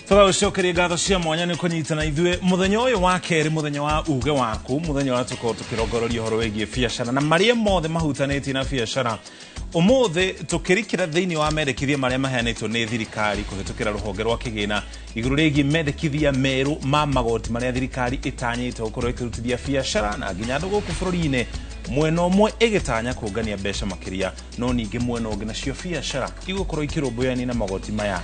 Tũgagũcokeria ngatho cia mwanya nĩ kũnyitana ithuĩ mũthenya ũyũ wa kerĩ mũthenya wa uge waku mũthenya wa tũkorwo tũkĩrongororia ũhoro wĩgiĩ biacara na marĩa mothe mahutanĩtie na biacara. Ũmũthĩ tũkĩrikĩra thĩinĩ wa mendekithia marĩa maheanĩtwo nĩ thirikari kũhĩtũkĩra rũhonge rwa kĩgĩna igũrũ rĩgiĩ mendekithia merũ ma magoti marĩa thirikari ĩtanyĩte gũkorwo ĩkĩrutithia biacara na nginya andũ gũkũ bũrũri-inĩ. Mwena ũmwe ĩgĩtanya kũngania mbeca makĩria no ningĩ mwena ũngĩ nacio biacara igũkorwo ikĩrũmbũyania na magoti maya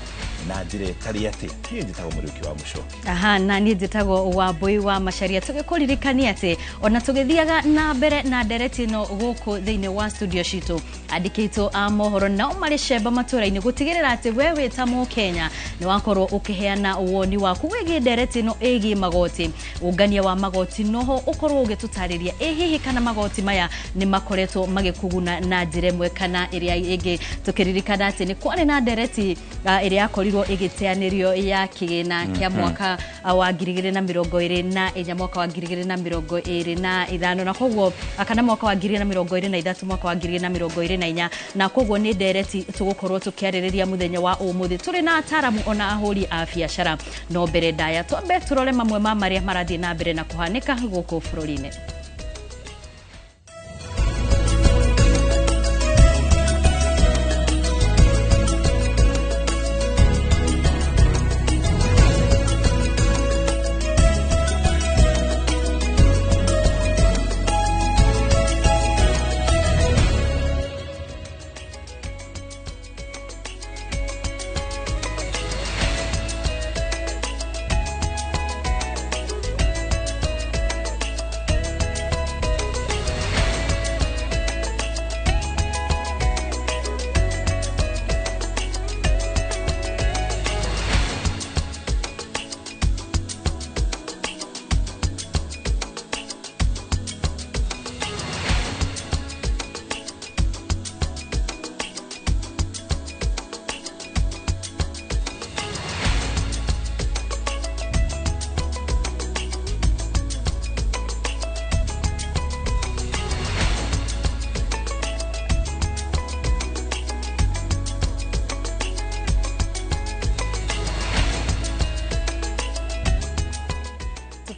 na njĩra ĩtarĩ atĩ. Niĩ njĩtagwo Mũriũki wa Mũchoki. Na niĩ njĩtagwo Wambui wa Macharia. Tũgĩkũririkania atĩ ona tũgĩthiaga na mbere na ndereti ĩno gũkũ thĩinĩ wa studio citũ, andĩkĩtwo a mohoro nao marĩ cemba matũra-inĩ gũtigĩrĩra atĩ we wĩ ta Mũkenya nĩ wakorwo ũkĩheana woni waku wĩgiĩ ndereti ĩno ĩgiĩ magoti, ũngania wa magoti, noho ũkorwo ũgĩtũtarĩria ĩ hihi kana magoti maya nĩ makoretwo magĩkũguna na njĩra ĩmwe kana ĩrĩa ĩngĩ. Tũkĩririkana atĩ nĩ kwarĩ na ndereti ĩrĩa yakorirwo ĩgĩteanĩrio ya kĩgĩna kĩa mwaka wa 2024 mwaka wa 2025 na koguo kana mwaka wa 2023 mwaka wa 2024 na koguo nĩ ndereti tũgũkorwo tũkĩarĩrĩria mũthenya wa ũmũthĩ. Tũrĩ na ataramu ona ahũri a biacara, no mbere ndaya twambe tũrore mamwe ma marĩa marathiĩ na mbere na kũhanĩka gũkũ bũrũri-inĩ.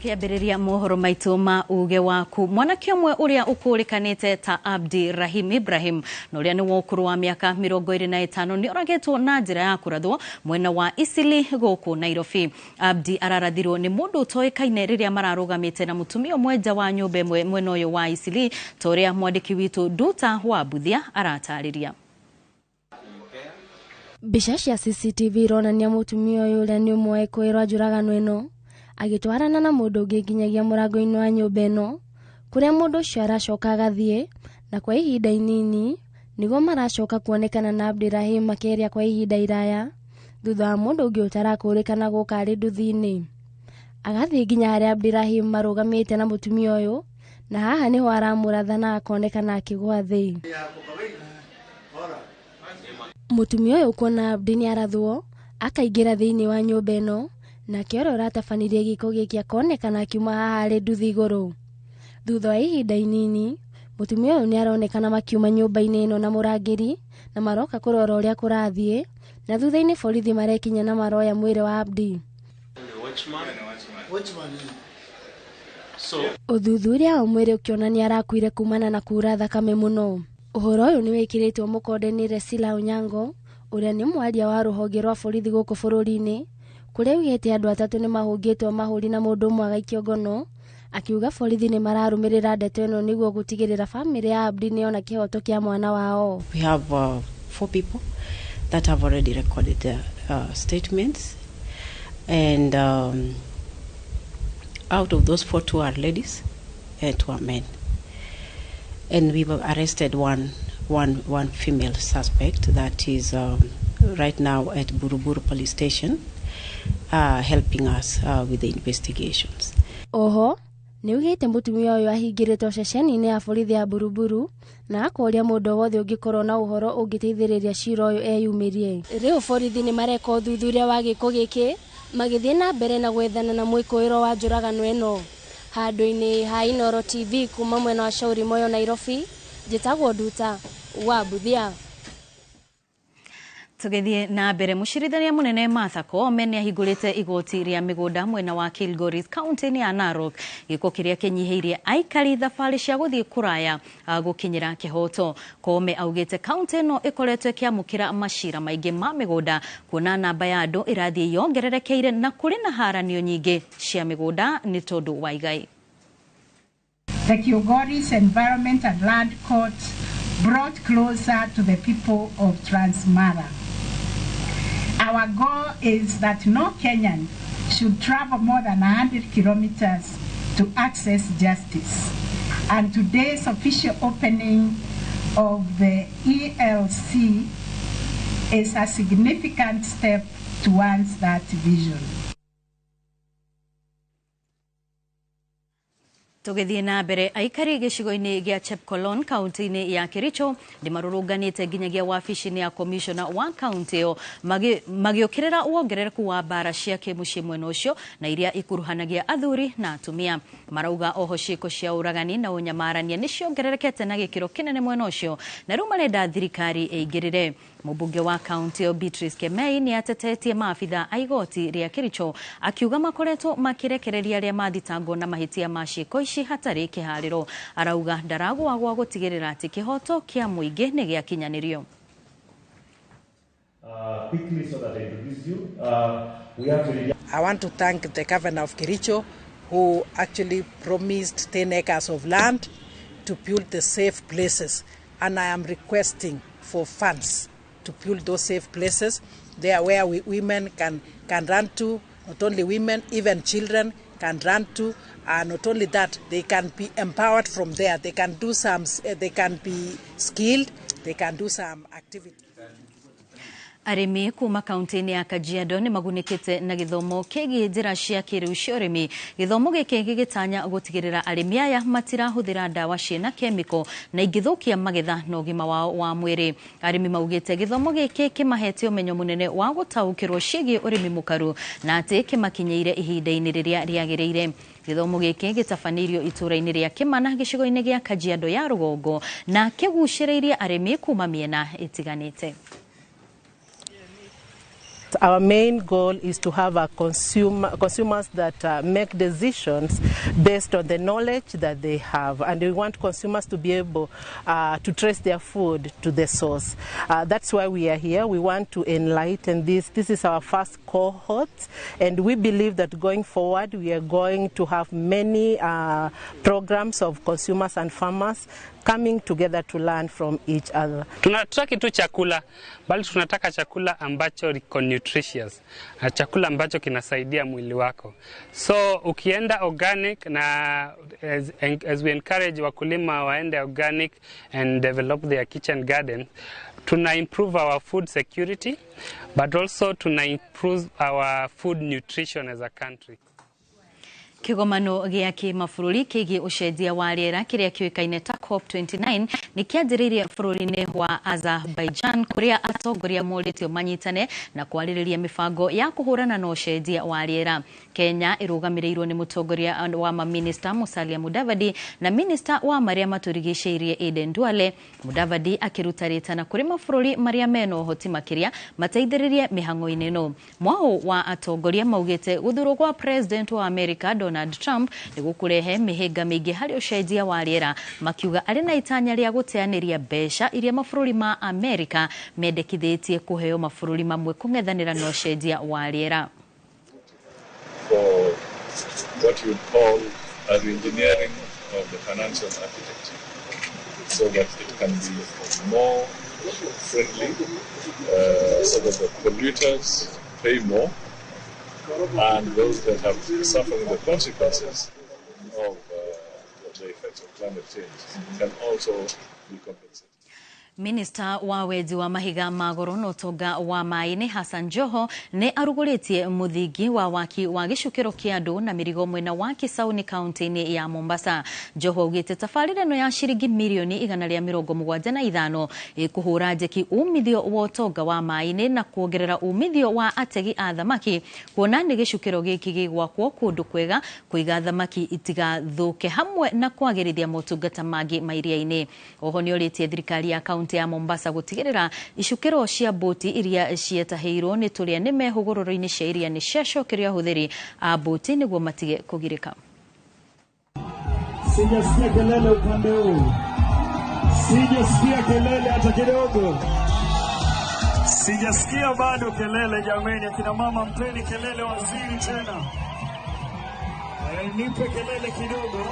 Kĩambĩrĩria mohoro maitũ ma uge waku, mwanake ũmwe ũrĩa ũkũrĩkanĩte ta Abdi Rahim Ibrahim na ũrĩa nĩ wa ũkũrũ wa mĩaka 25 nĩ oragĩtwo na njĩra ya kũrathwo mwena wa Isili gũkũ Nairobi. Abdi ararathirwo nĩ mũndũ ũtoĩkaine rĩrĩa mararũgamĩte na mũtumia ũmwe nja wa nyũmba ĩmwe mwena ũyũ wa Isili, ta ũrĩa mwandĩki witũ Nduta wa Buthia aratarĩria. Mbica cia CCTV ironania mũtumia ũyũ ũrĩa nĩ ũmwe kwĩrwo njũragano ĩno agĩtwarana na mũndũ ũngĩ nginyagia mũrango-inĩ wa nyũmba ĩno, kũrĩa mũndũ ũcio aracoka agathiĩ, na kwa ihinda inini nĩguo maracoka kuonekana na Abdi Rahim makĩria kwa ihinda iraya thutha wa mũndũ ũngĩ ũtarakũrĩkana gũka arĩ nduthi-inĩ. Agathiĩ nginya harĩa Abdi Rahim marũgamĩte na mũtumia ũyũ, na haha nĩho aramũratha na akonekana akĩgwa thĩ. Mũtumia ũyũ kuona Abdi nĩ arathwo akaingĩra thĩinĩ wa nyũmba ĩno, na kĩoro ratabanirie gĩko gĩkĩ akonekana akiuma haha arĩ nduthi igũrũ. Thutha wa ihinda inini mũtumia ũyũ nĩ aronekana makiuma nyũmba-inĩ ĩno na mũrangĩri na maroka kũrora ũrĩa kũrathiĩ, na thutha-inĩ borithi marekinya na maroya mwĩrĩ wa Abdi. Ũthuthuria wa mwĩrĩ ũkĩonania arakuire kumana na kura thakame mũno. Ũhoro ũyũ nĩ wĩkĩrĩtwo mũkonde-inĩ Resila Onyango ũrĩa nĩ mwaria wa rũhonge rwa borithi gũkũ bũrũri-inĩ, kũrĩa ugĩte andũ atatũ nĩ mahũngĩtwo mahũri na mũndũ ũmwe agaikio ngono, akiuga borithi nĩ mararũmĩrĩra ndeto ĩno nĩguo gũtigĩrĩra famĩlĩ ya Abdi nĩona kĩhoto kĩa mwana wao. We have 4 people that have already recorded their statements, and out of those 4, 2 are ladies and 2 are men, and we've arrested one female suspect that is right now at Buruburu police station, helping us with the investigations. Oho nĩ ugĩte mũtumia ũyũ ahingĩrĩtwo ceceni-inĩ ya borithi ya Buruburu na akoria mũndũ wothe ũngĩkorwo na ũhoro ũngĩteithĩrĩria cira ũyũ eyumĩrie. Rĩu borithi nĩ mareka ũthuthuria wa gĩko gĩkĩ magĩthiĩ na mbere na gwethana na mwĩkũĩrwo wa njũragano ĩno. Handũ-inĩ ha Inooro TV kuma mwena wa Shauri Moyo Nairobi, njĩtagwo Nduta wa Buthia. Tugethie na mbere mucirithania munene Martha Koome ni ahingurite igoti ria migunda mwena wa Kilgoris county ya Narok giko kiria kinyihiirie aikari thabari cia guthie kuraya gukinyira kihoto. Koome augite county no ikoretwe kiamukira macira maingi ma migunda kuona namba ya andu irathie yongererekeire na kuri na haranio nyingi cia migunda ni tondu wa igai. The Kilgoris Environment and Land Court brought closer to the people of Transmara. Our goal is that no Kenyan should travel more than 100 kilometers to access justice. And today's official opening of the ELC is a significant step towards that vision. Tugethie na mbere aikari gicigo-ini gia Chepkolon kaunti-ini ya Kericho ndimarurunganite nginyagia wabici-ini ya commissioner wa kaunti yo magiukirira wongerereku wa bara cia kimucii mwena ucio na iria ikuruhanagia athuri na atumia. Marauga oho ciiko cia uragani na unyamarania ni ciongererekete na gikiro kinene mwena ucio na riu marenda thirikari eigirire. Mubunge wa kaunti yo Beatrice Kemei ni atetetie maafitha a igoti ria Kericho akiuga makoretwo makirekereria ria mathitangwo na mahitia ma ciiko ici hatari kihariro. Arauga ndaragwa gwa gutigirira ati kihoto kia muingi ni giakinyanirio. Quickly so that I introduce you, we have to... I want to thank the governor of Kericho who actually promised 10 acres of land to build the safe places, and I am requesting for funds to build those safe places there where women can run to, not only women, even children can run to, and not only that, they can be empowered from there. They can do some, they can be skilled, they can do some activities. Arimi kuma kaunti-ini ya Kajiado ni magunikite na githomo kigi njira cia kiriu cia urimi. Githomo giki gigitanya gutigirira arimi aya matirahuthira ndawa ciina chemical na ingithukia magetha na ugima wao wa mwiri. Arimi maugite githomo giki kimahete umenyo munene wa gutaukirwo ciigi urimi mukaru na ati kimakinyeire ihinda-ini riria riagiriire. Githomo giki gitafanĩirio itura-ini ria Kimana gicigo-ini gia Kajiado ya rugongo na kigucĩrĩirie arimi kuma miena itiganite. Our main goal is to have a consumers that make decisions based on the knowledge that they have, and we want consumers to be able to trace their food to the source. That's why we are here. We want to enlighten this. This is our first cohort, and we believe that going forward we are going to have many programs of consumers and farmers coming together to learn from each other. Tunataka tu chakula, bali tunataka chakula ambacho liko nutritious, chakula ambacho kinasaidia mwili wako. So ukienda organic, na as we encourage wakulima waende organic and develop their kitchen garden, tuna improve our food security, but also tuna improve our food nutrition as a country. Kigomano gia kimabũrũri kĩgiĩ ũcenjia wa rĩera kĩrĩa kĩoĩkaine ta COP29 nĩ kĩanjĩrĩirie bũrũri-inĩ wa Azerbaijan kũrĩa atongoria morĩtio manyitane na kwarĩrĩria mĩbango ya kũhũrana na ũcenjia wa rĩera. Kenya ĩrũgamĩrĩirwo nĩ mũtongoria wa maminista Musalia Mudavadi na minista wa marĩa matũrigicĩirie Aden Duale. Mudavadi akĩruta rĩtana kũrĩ mabũrũri marĩa mena ũhoti makĩria mateithĩrĩrie mĩhang'o-inĩ ĩno. Mwao wa atongoria maugĩte gũthurwo kwa president wa America Donald Trump ni gukurehe mihinga mingi hari ucenjia wa riera, makiuga ari na itanya ria guteaniria mbeca iria mabũrũri ma America mendekithĩtie kuheo mabũrũri mamwe kung'ethanĩra na ucenjia wa riera. For what you call a re-engineering of the financial architecture, so that it can be more friendly, so that the polluters pay more, and those that have suffered the consequences of the effects of climate change can also be compensated. Minister wa weji wa mahiga magoro no toga wa maini Hassan Joho ne arugũrĩtie muthingi wa waki wa gĩcukĩro kĩa andũ na mĩrigo mwena wa Kisauni kaunti-inĩ ya Mombasa. Joho augĩte tabarĩra ĩno ya ciringi mirioni 175 ĩkũhũra njeki umithio wa ũtonga wa maĩ-inĩ na kuongerera umithio wa ategi a thamaki, kuona nĩ gĩcukĩro gĩkĩ gĩgwakwo kũndũ kwega kũiga thamaki itigathũke hamwe na kwagĩrithia motungata mangĩ mairia-inĩ. Oho nĩ orĩtie thirikari ya kaunti kaunti ya Mombasa gutigirira icukiro cia boti iria cietahirwo ni turia ni mehugururo-ini cia iria ni ciacokerio ahuthiri a boti niguo matige kugirika. Sijasikia kelele upande huu. Sijasikia kelele hata kidogo. Sijasikia bado kelele jameni. Akina mama mpeni kelele waziri tena. Nipe kelele kidogo.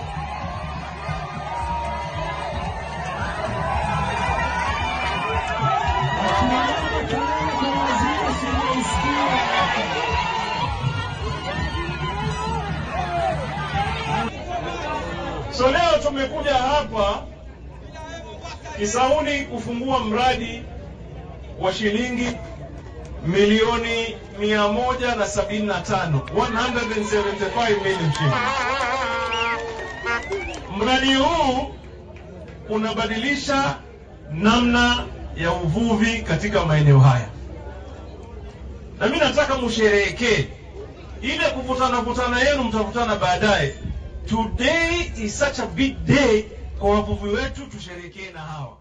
So leo tumekuja hapa Kisauni kufungua mradi wa shilingi milioni 175, 175 million shillings. Mradi huu unabadilisha namna ya uvuvi katika maeneo haya. Na mimi nataka msherehekee. Ile kuvutana yenu mtavutana baadaye. Today is such a big day kwa wavuvi wetu, tusherehekee na hawa.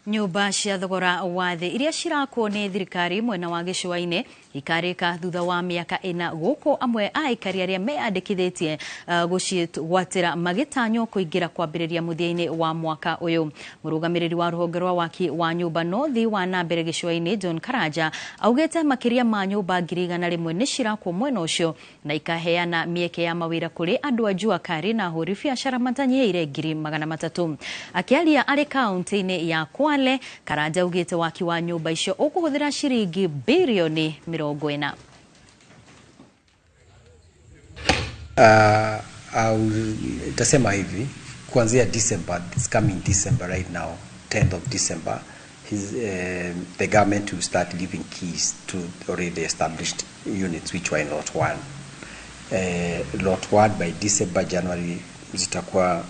Nyumba cia thogora wa thĩ iria cirakwo nĩ thirikari mwena wa gĩcũa-inĩ ikarĩka thutha wa mĩaka 4 gũkũ amwe a aikari arĩa meyandĩkithĩtie gũcigwatĩra magĩtanywo kũingĩra kwambĩrĩria mũthia-inĩ wa mwaka ũyũ. Mũrũgamĩrĩri wa rũhonge rwa waki wa nyũmba no thi wa nambere gĩcũa-inĩ John Karanja augĩte makĩria ma nyũmba 100,000 nĩ cirakwo mwena ũcio na ikaheana mĩeke ya mawĩra kũrĩ andũ a jua kari na ahũri biacara matanyĩire 300,000. Akĩaria arĩ kaunti-inĩ ya Kwale, Karanja augĩte waki wa nyũmba icio ũkũhũthĩra ciringi bilioni 40. Tasema hivi kuanzia December, this coming December right now, 10th of December, the government will start giving keys to already established units which were in Lot 1. Lot 1 by December, January zitakuwa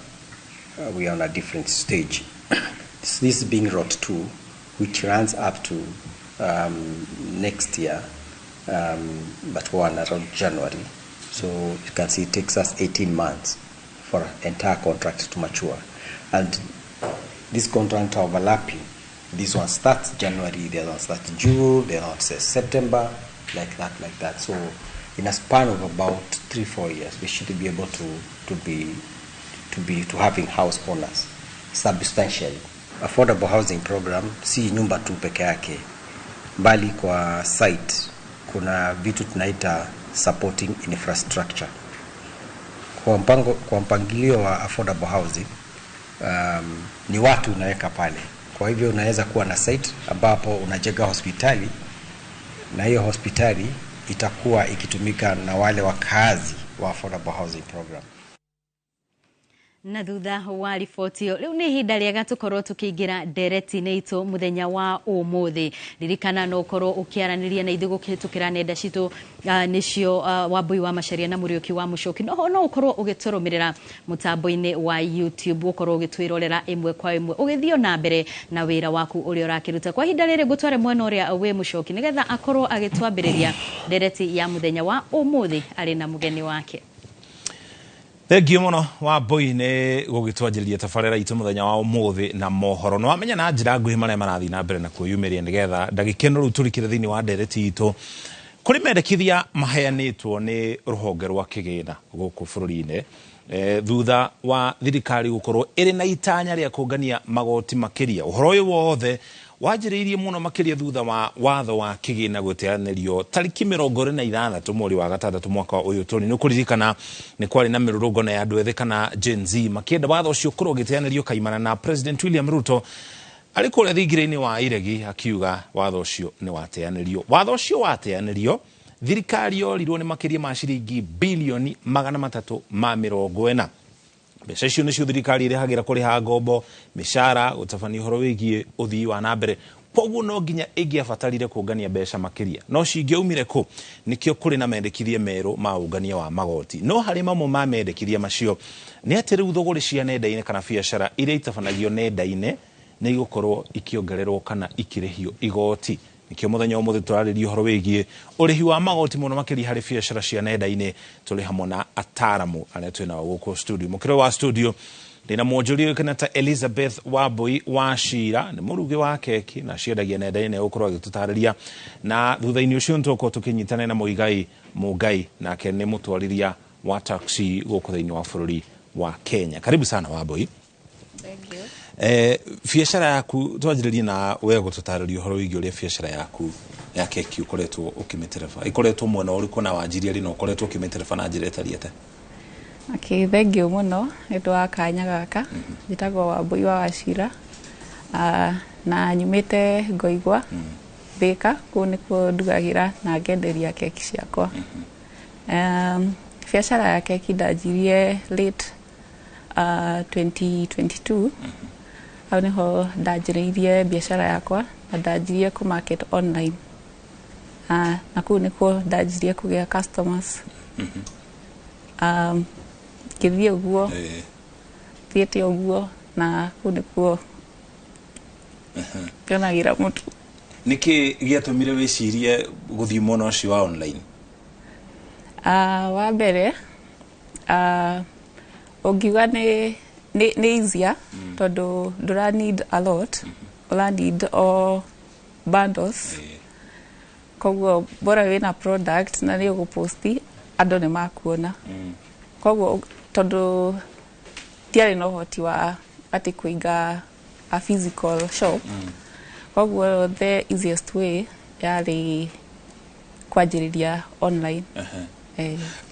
we are on a different stage. This being Lot 2, which runs up to next year, but one around January. So you can see it takes us 18 months for an entire contract to mature. And this contract overlapping, this one starts January, the other one starts June, the other one says September, like that. So in a span of about 3-4 years, we should be able to having house owners substantially. Affordable housing program si nyumba tu peke yake, bali kwa site kuna vitu tunaita supporting infrastructure. Kwa mpangilio wa affordable housing ni watu unaweka pale. Kwa hivyo unaweza kuwa na site ambapo unajenga hospitali na hiyo hospitali itakuwa ikitumika na wale wakazi wa affordable housing program. Na thutha wa riboti ĩyo rĩu nĩ ihinda rĩega tũkorwo tũkĩingĩra ndereti-inĩ itũ mũthenya wa ũmũthĩ. Ririkana no ũkorwo ũkĩaranĩria na ithuĩ gũkĩhĩtũkĩra nenda citũ nĩcio Wambui wa Macharia na Mũriũki wa Mũchoki. No ũkorwo ũgĩtũrũmĩrĩra mũtambo-inĩ wa YouTube, ũkorwo ũgĩtwĩrorera ĩmwe kwa ĩmwe ũgĩthiĩ na mbere na wĩra waku ũrĩa ũrakĩruta. Kwa ihinda rĩrĩ ngũtware mwena ũrĩa wĩ Mũchoki nĩgetha akorwo agĩtwambĩrĩria ndereti ya mũthenya wa ũmũthĩ arĩ na mũgeni wake. Thank you muno Wambui nĩ gũgĩtwanjĩrĩria tabarĩra itũ mũthenya wa ũmũthĩ na mohoro. No wamenya na njĩra nguhĩ marĩa marathiĩ na mbere na kwĩyumĩria nĩgetha ndagĩkeno rĩu tũrikĩre thĩinĩ wa ndereti itũ. Kũrĩ mendekithia maheanĩtwo nĩ rũhonge rwa kĩgĩna gũkũ bũrũri-inĩ thutha wa thirikari gũkorwo ĩrĩ na itanya rĩa kũngania magoti makĩria. Ũhoro ũyũ wothe wanjĩrĩirie mũno makĩria thutha wa watho wa kĩgĩna gũteanĩrio tarĩki 26 mweri wa gatandatũ mwaka ũyũ tũrĩ. Nĩ kũririkana nĩ kwarĩ na mĩrũrũngano ya andũ ethĩ kana Gen Z makĩenda watho ũcio ũkorwo ũgĩteanĩrio kaimana na President William Ruto arĩ kũrĩa thingira-inĩ wa Iregi akiuga watho ũcio nĩ wateanĩrio. Watho ũcio wateanĩrio, thirikari yorirwo nĩ makĩria ma ciringi bilioni 340. Mbeca icio nĩcio thirikari ĩrĩhagĩra kũrĩha ngombo, mĩcara, gũtabania ũhoro wĩgiĩ ũthii wa na mbere. Koguo no nginya ĩngĩabatarire kũngania mbeca makĩria. No cingĩaumire kũ? Nĩkĩo kũrĩ na mendekithia merũ ma ũngania wa magoti. No harĩ mamwe ma mendekithia macio nĩ atĩ rĩu thũgũrĩ cia nenda-inĩ kana biacara iria itabanagio nenda-inĩ nĩ igũkorwo ikĩongererwo kana ikĩrĩhio igoti. Nikio mũthenya ũmũthĩ tũrarĩria ũhoro wĩgiĩ ũrĩhi wa magoti mũno makĩria harĩ biacara cia nenda-inĩ. Tũrĩ hamwe na ataramu arĩa twĩ nao gũkũ studio. Mũkĩro wa studio ndina mwonjoria kanata Elizabeth Wambui wa Shira ni murugi wa keki na ciendagia nenda-inĩ ukorwo agitutariria na thutha-inĩ ucio ntuko tukinyitana na Muigai nake ni mutwariria wa taxi guku thiini wa bururi wa Kenya. Karibu sana Wambui. Thank you. Biacara yaku twanjiririe na wewe gututariria uhoro wigi uria biacara yaku ya keki ukoretwo ukimitereba ikoretwo mwena uriku na wanjiria rino ukoretwo ukimitereba na njira itariete. Okay, thank you muno ndu wa kanya gaka njitagwo Wambui wa Shira na nyumite Ngoigwa Thika ku nikuo ndugagira na ngenderia keki ciakwa. Biacara ya keki ndanjirie late 2022 au niho ndanjiririe biacara yakwa na ndanjirie ku market online na ku nikuo ndanjirie kugia customers. Kithie uguo thiete uguo na ku nikuo kionagira mutu. Niki giatumire wicirie guthii mono cio wa online? Wa mbere ungiuga ni easier tondu ndura need a lot, ula need all bundles. Koguo bora wina product na ni uguposti andu ni makuona. Koguo tondu tiari no hoti wa ati kuiga a physical shop. Koguo the easiest way yari kwanjiriria online.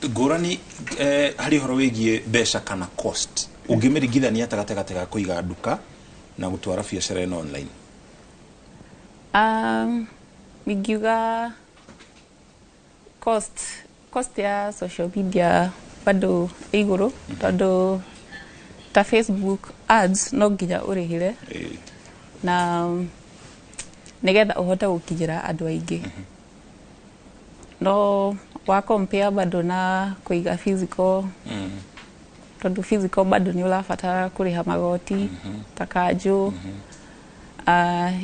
Ngurani hari horo wigie besha kana cost ungimirigithania tagate ga kuiga duka na gutwara biacara ino online? Migiuga cost ya social media bado iguru tondu ta Facebook ads no nginya urihire na nigetha uhote gukinyira andu aingi. No wa compare bado na kuiga physical tondu physical bado ni ulafatara kuriha magoti ta kanju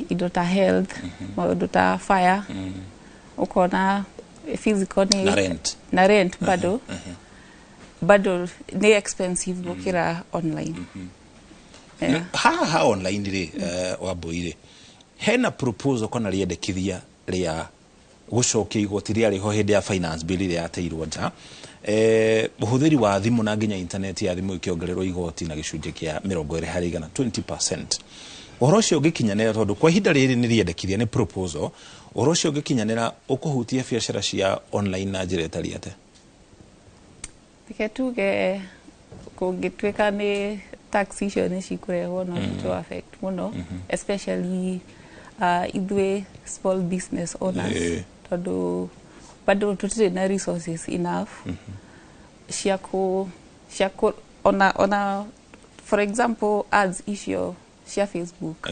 indo ta health maundu ta fire ukona physical ni na rent bado bado ni expensive gukira online. Ha online ri Wambui hena proposal kana riendekithia ria gucokia igoti ria riho hindi ya finance bill ria yateirwo nja uhuthiri wa thimu na nginya internet ya thimu ikiongererwo igoti na gicunje kia 20% 20%. Uhoro ucio ugikinyanira tondu kwa ihinda riri ni riendekithia ni proposal uhoro ucio ugikinyanira ukuhutia biacara cia online na njira itariete? Tuge kungitwika ni taxation ni cikurehwo no to affect muno especially idwe small business owners tondu bado tutire na resources enough ciaku ona for example ads issue cia Facebook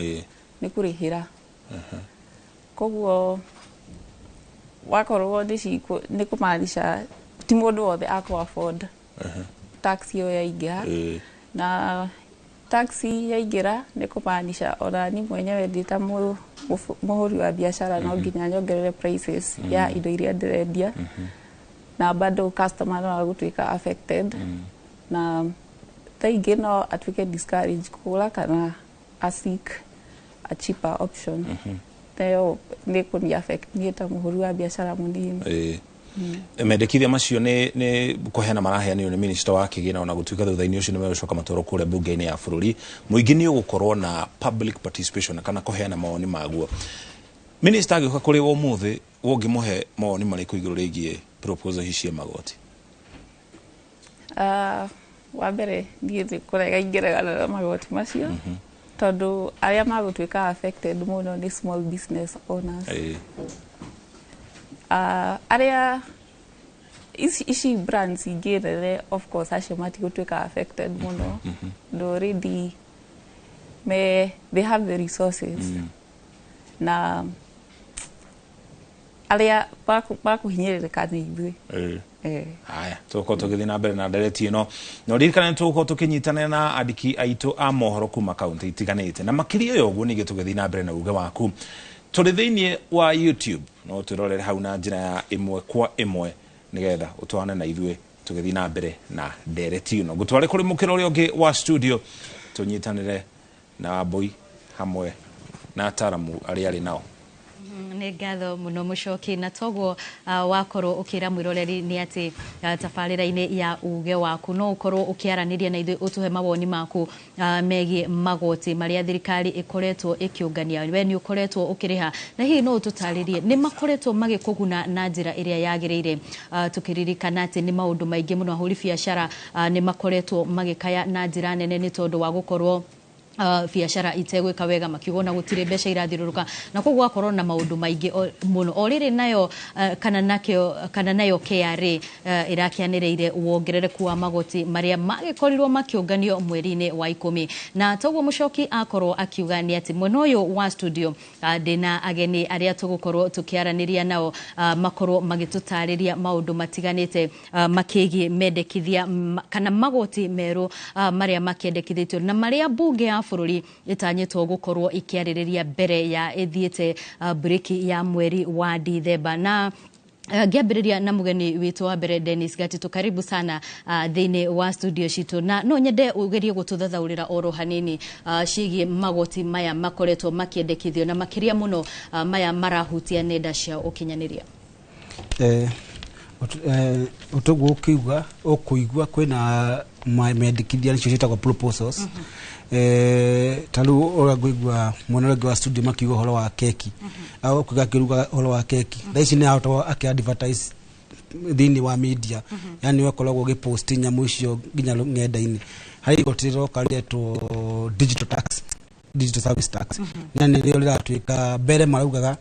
ni kurihira. Koguo wakorwo ni kumaanisha ti mundu wothe akwa afford taxi yo yaingira na taxi yaingira ni kumaanisha ona ni mwenyewe ndita muhuri wa biashara no nginya nyongerere prices ya indo iria ndirendia na bado customer no agutwika affected na taingi no atwike discourage kugura kana a seek a cheaper option. Teo ni kuni affect ni ta muhuri wa biashara munini. Mendekithia macio ni kuheana maraheanio ni minister wa kigina ona gutwika thutha-ini ucio ni megucoka matoro kuria bunge-ini ya bururi muingi ni ugukorwo na public participation kana kuheana mawoni maguo. Minister agioka kuri wo muthi wongimuhe mawoni mariku iguru rigie proposal hicie magoti? Wa mbere ndithi kurega ingirega na magoti macio tondu aria magutwika affected muno ni small business owners. Aria ici brands ingirere of course acio matigutwika affected muno already they have the resources na aria bakuhinyirika ni ithui. Haya tuko tugithi na mbere na ndereti ino no ririkana tuko tukinyitana na andiki aitu a mohoro kuma kaunti itiganite na makiria yoguo ni gitugithi na mbere na uge waku turi thiini wa YouTube no turorere hau na njira ya imwe kwa imwe nigetha utwane na ithue tugethi na mbere na ndereti ino gutware kuri mukiro uri ongi wa studio tunyitanire na Wambui hamwe na ataramu ari nao. Nĩ ngatho mũno Mũchoki na toguo wakorwo ukira mwiroreri ni ati tabarĩra-inĩ ya uge waku no ukorwo ukiaranĩria na ithuĩ utuhe mawoni maku megie magoti maria thirikari ikoretwo ikiungania we ni ukoretwo ukiriha na hihi no ututarĩrie ni makoretwo magikuguna na njĩra ĩrĩa yagĩrĩire tukiririkana ati ni maundu maingĩ mũno ahũri biacara ni makoretwo magikaya na njĩra nene ni tondu wa gukorwo biacara itegwika wega makiona gutire mbeca irathiruruka na koguo akorwo na maundu maingi muno orire nayo kana nayo KRA irakianireire wongerereku wa magoti maria magikorirwo makiunganio mweri-ini wa 10 na toguo Mũchoki akorwo akiuga ni ati mwena uyu wa studio ndina ageni aria tugukorwo tukiaraniria nao makorwo magitutariria maundu matiganite makigie mendekithia kana magoti meru maria makiendekithitio na maria bunge ya bururi itanyitwo gukorwo ikiaririria mbere ya ithiete breki ya mweri wa Dithemba na ngiambiriria na mugeni witu wa mbere Dennis Gatito karibu sana thini wa studio citu na no nyende ugerie gututhathaurira oro hanini cigie magoti maya makoretwo makiendekithio na makiria muno maya marahutia nenda cia ukinyaniria utugu ukiuga ukuigua kwina mendekithia nicio cietagwo proposals taru oragwigwa monolegi wa studio makiuga horo wa keki au kuga kiruga horo wa keki thaici ni auto aki-advertise thini wa media yani wakoragwo gipost nyamu icio nginya ng'enda-ini hari gotirwo karetwo digital service tax yani rio riratwika mbere maraugaga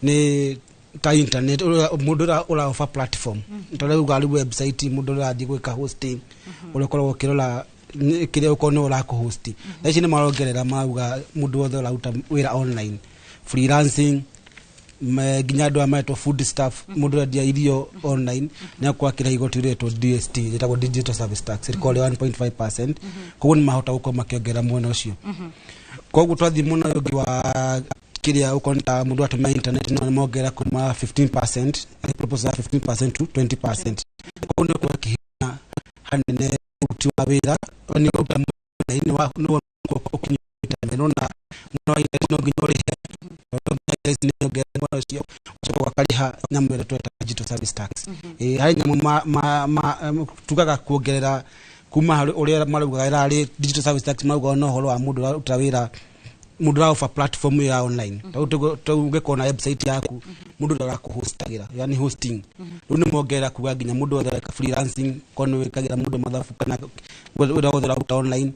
ni ta internet mundu ura offer platform ntarauga ari website mundu urathi gwika hosting urakorwo kirora kire ukono ura ko host thaici ni marongerera mauga mundu wothe uruta wira online freelancing nginya andu ametwo food staff mundu uradia irio online na kwa kira igoti retwo DST jetagwo digital service tax rikole 1.5% koguo ni mahota gukoma makiongera mwena ucio koguo twathi muno yogi wa kiria ukonta mundu atumia internet no mogera kuma 15% proposal 15% to 20% koguo ni kwa kihina hanene utiwa wira ni uta ni wa no ukinyita nona no ino ginyore ni ogera mwana cio kwa kaliha nyamwera tweta digital service tax hari nyamu tugaga kuongerera kuma uria marugaga irari digital service tax maruga no horo wa mundu utawira mundu ra offer platform ya online tuge kona website yaku mundu ra kuhostagira yani hosting ni mogera kuga nginya mundu wa freelancing kono wikagira mundu mathafu kana uragothera uta online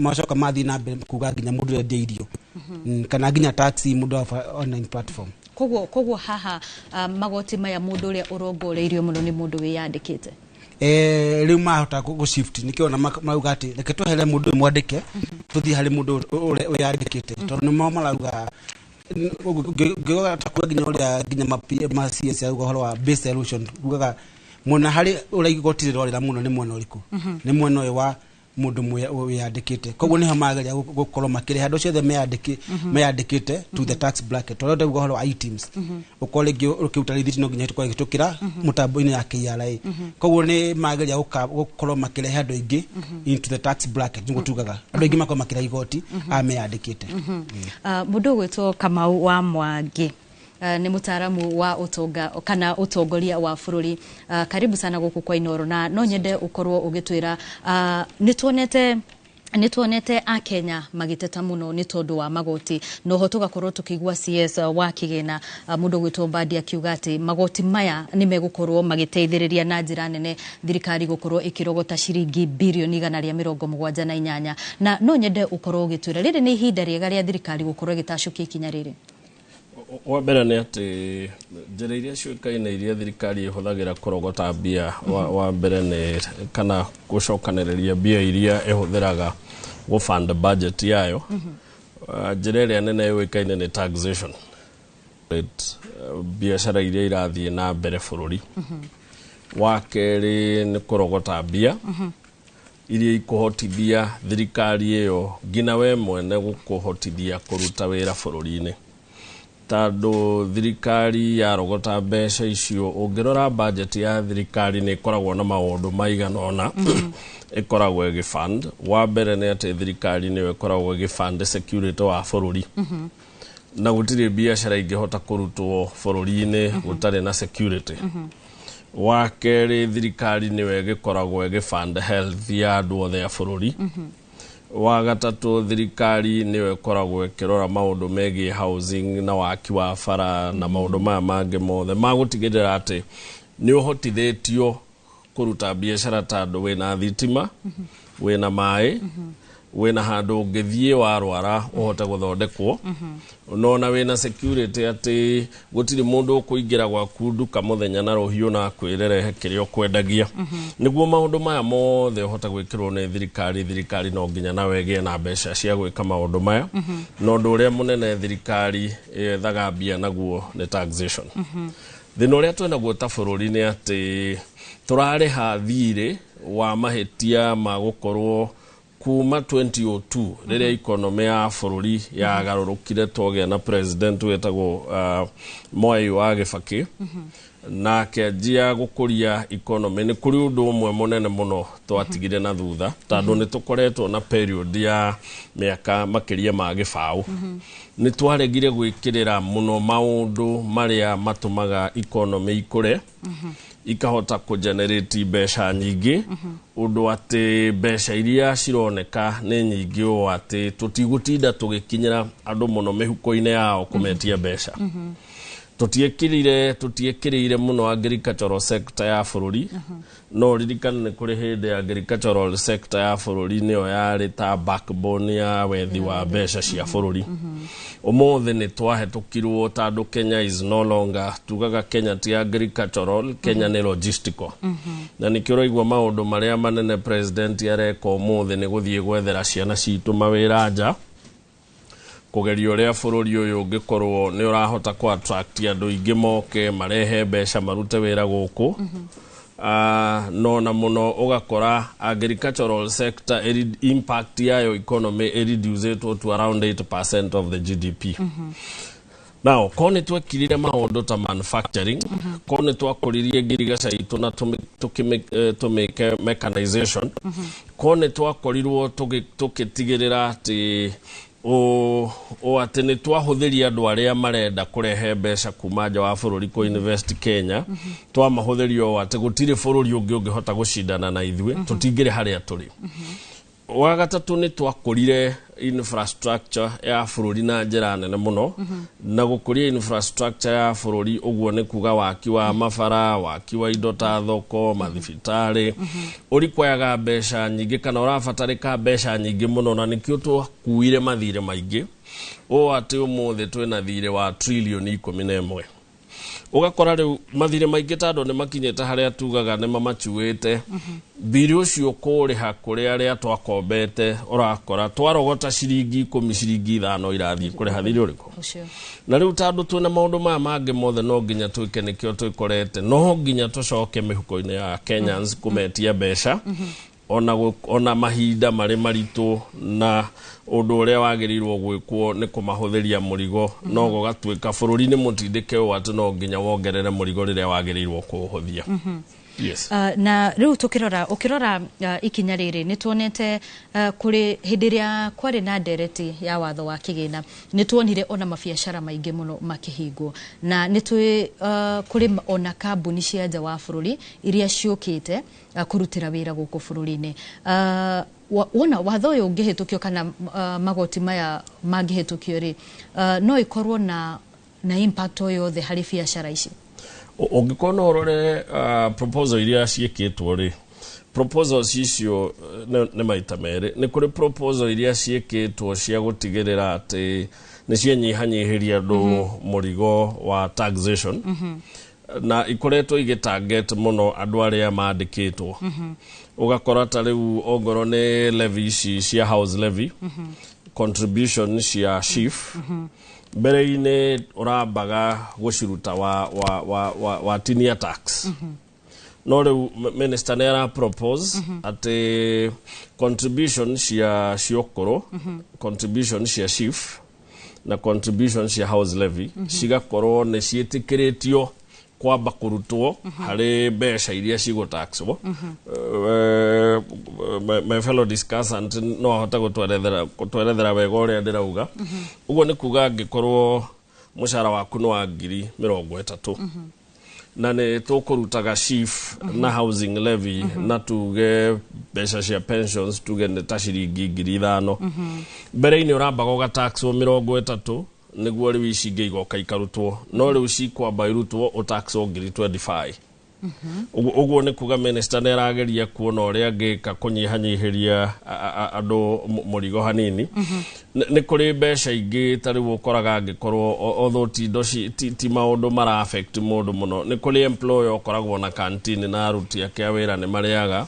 macoka mathi na kuga nginya mundu ya irio kana nginya taxi mundu wa online platform koguo haha magoti maya mundu uria urongoreirio muno ni mundu wiyandikite riu mahota go shift nikiona mauga ati reke tuhere mundu mwandike tuthi hari mundu uyandikite tondu ni marauga ngigoga takuga nginya ma CS ya horo wa base solution ugaga mona hari uraigotire rorera muno ni mwena uriku ni mwena uyu wa mundu mwiyandikite koguo ni hamageria gukorwo makire handu ciothe meyandikite to the tax bracket tondu ugo horo items ukore ukiuta rithiti no nginya tukore gitukira mutambo-ini ya KRA koguo ni mageria gukorwo makire handu ingi into the tax bracket ningo tugaga andu ingi makorwo makira igoti ameyandikite mundu gwitwo Kamau wa Mwangi ni mutaaramu wa utonga kana utongoria wa bururi karibu sana guku kwa Inoro na no nyende ukorwo ugitwira nituonete a Kenya magiteta muno ni tondu wa magoti no ho tugakorwo tukigwa CS wa kigena mundu gwitwo Mbadi akiuga ati magoti maya ni megukorwo magiteithiriria na njira nene thirikari gukorwo ikirogota ciringi bilioni 178 na no nyende ukorwo ugitwira riri ni ihinda riega ria thirikari gukorwo gitashukia ikinya riri wa mbere ni ati njira iria ciukaine iria thirikari ihuthagira kurogota mbia wa mbere ni kana gucokaniriria mbia iria ihuthiraga gufund budget yayo njira iria nene yukaine ni taxation biashara iria irathie na mbere bururi wa keri ni kurogota mbia iria ikuhotithia thirikari iyo ngina we mwene gukuhotithia kuruta wira bururi-ini tando thirikari ya rogota mbeca icio ungirora budget ya thirikari ni ikoragwo na maundu maigana ona ikoragwo igifund wa mbere ni ati thirikari ni ikoragwo igifund security wa bururi na gutire biashara ingihota kurutwo bururi-ini gutari na security wa keri thirikari ni igikoragwo igifund health ya andu othe a bururi wa gatatu thirikari ni ikoragwo ikirora maundu megie housing na waki wa bara na maundu maya mangi mothe magutigirira ati ni uhotithitio kuruta biashara tando wina thitima wina mai wina handu ngithie warwara uhote guthondekwo nona wina security ati gutiri mundu ukuingira gwaku nduka muthenya na ruhiu na kwirere kirio kwendagia niguo maundu maya mothe uhota gwikirwo ni thirikari no nginya na wege na mbeca cia gwika maundu maya no ndu uria munene thirikari thagambia naguo ni taxation thina uria twena gwota bururi ni ati turariha thire wa mahetia ma gukorwo kuma 2002 riria economy ya bururi ya garurukire toge na president wetagwo Mwai wa Kibaki na kenjia gukuria economy ni kuri undu umwe munene muno twatigire na thutha tondu ni tukoretwo na period ya miaka makiria ma gibau ni twaregire gwikirira muno maundu maria matumaga economy ikure ikahota kugenerate mbeca nyingi undu ati mbeca iria cironeka ni nyingi o ati tutigutinda tugikinyira andu muno mihuko-ini yao kumetia mbeca tutiekirire muno agricultural sector ya bururi no ririkana ni kuri hindi agricultural sector ya bururi niyo yari ta backbone ya wethi wa mbeca cia bururi umuthi ni twahetukirwo tondu Kenya is no longer tugaga Kenya ti agricultural Kenya ni logistical na nikio roigwa maundu maria manene president areka umuthi ni guthie gwethera ciana citu mawira nja kugeria uria bururi uyu ungikorwo ni urahota ku attract andu ingi moke marehe mbeca marute wira guku no na muno ugakora agricultural sector impact yayo economy reduce to around 8% of the GDP now kone twekirire maundu ta manufacturing kone twakuririe ngirigaca itu na tumike mechanization kone twakorirwo tukitigirira ati o ati ni twahuthiria andu aria marenda kurehe mbeca kuma nja wa bururi ku invest Kenya twamahuthirio ati gutire bururi ungihota gucindana na ithue tutingire haria turi wa gatatu ni twakurire infrastructure ya bururi na njira nene muno na gukuria infrastructure ya bururi uguo ni kuga waki wa mabara waki wa indo ta thoko mathibitari urikwayaga mbeca nyingi kana urabatarika mbeca nyingi muno na nikio twakuire mathire maingi o ati umuthi twina thire wa trillion 11 ugakora riu mathire maingi tando ni makinyete haria tugaga ni mamachuite thire ucio kuriha kuri aria twakombete urakora twarogota ciringi 10 ciringi 5 irathie kuriha thire uriku na riu tando twina maundu maya mangi mothe no nginya twike nikio twikorete no nginya tucoke mihuko-ini ya Kenyans kumetia mbeca ona mahinda mari maritu na undu uria wagirirwo gwikwo ni kumahuthiria murigo no gugatwika bururi ni mutindike o ati no nginya wongerere murigo riria wagirirwo kuhuthia yes na riu ukirora ikinya riri ni tuonete kuri hindiria kwari na ndereti ya watho wa kigina ni tuonire ona mabiacara maingi muno makihingwo na ni twi kuri ona kambuni cia nja wa bururi iria ciukite kurutira wira guku bururi-ini wona watho uyu ungihitukio kana magoti maya mangihitukio ri no ikorwo na impact o yothe hari biacara ici ungikona urore proposal iria ciekitwo ri proposals icio ne maita mere ni kuri proposal iria ciekitwo cia gutigirira ati ni cienyihanyihiria andu murigo wa taxation na ikoretwo igitarget muno andu aria mandikitwo ugakora ta riu ongoro ni levy cia house levy contribution cia chief mbere-ini urambaga guciruta wa tinia tax no riu minister nera propose ati contribution cia ciokoro contribution cia chief na contributions ya house levy cigakorwo nĩ ciĩtĩkĩrĩtio kwamba kũrutwo harĩ mbeca iria cigũtaxwo. My fellow discussant no ahote gũtwerethera wega ũrĩa ndĩrauga. Ũguo nĩ kuga angĩkorwo mũcara waku nĩ wa 30,000 na nĩ tũkũrutaga SHIF na housing levy na tuge mbeca cia pensions tuge nĩ ta ciringi 5,000 mbere-inĩ ũrambaga ũgataxwo 30 nĩguo rĩu ici ingĩ igoka ikarutwo, no rĩu cikwamba irutwo ũtaxwo 25,000. Ũguo nĩ kuga minister nĩ arageria kuona ũrĩa angĩka kũnyihanyihĩria andũ mũrigo hanini. Nĩ kũrĩ mbeca ingĩ tarĩ ũkoraga angĩkorwo although ti maũndũ mara affect mũndũ mũno, nĩ kũrĩ employer ũkoragwo na canteen na aruti ake a wĩra nĩ marĩaga,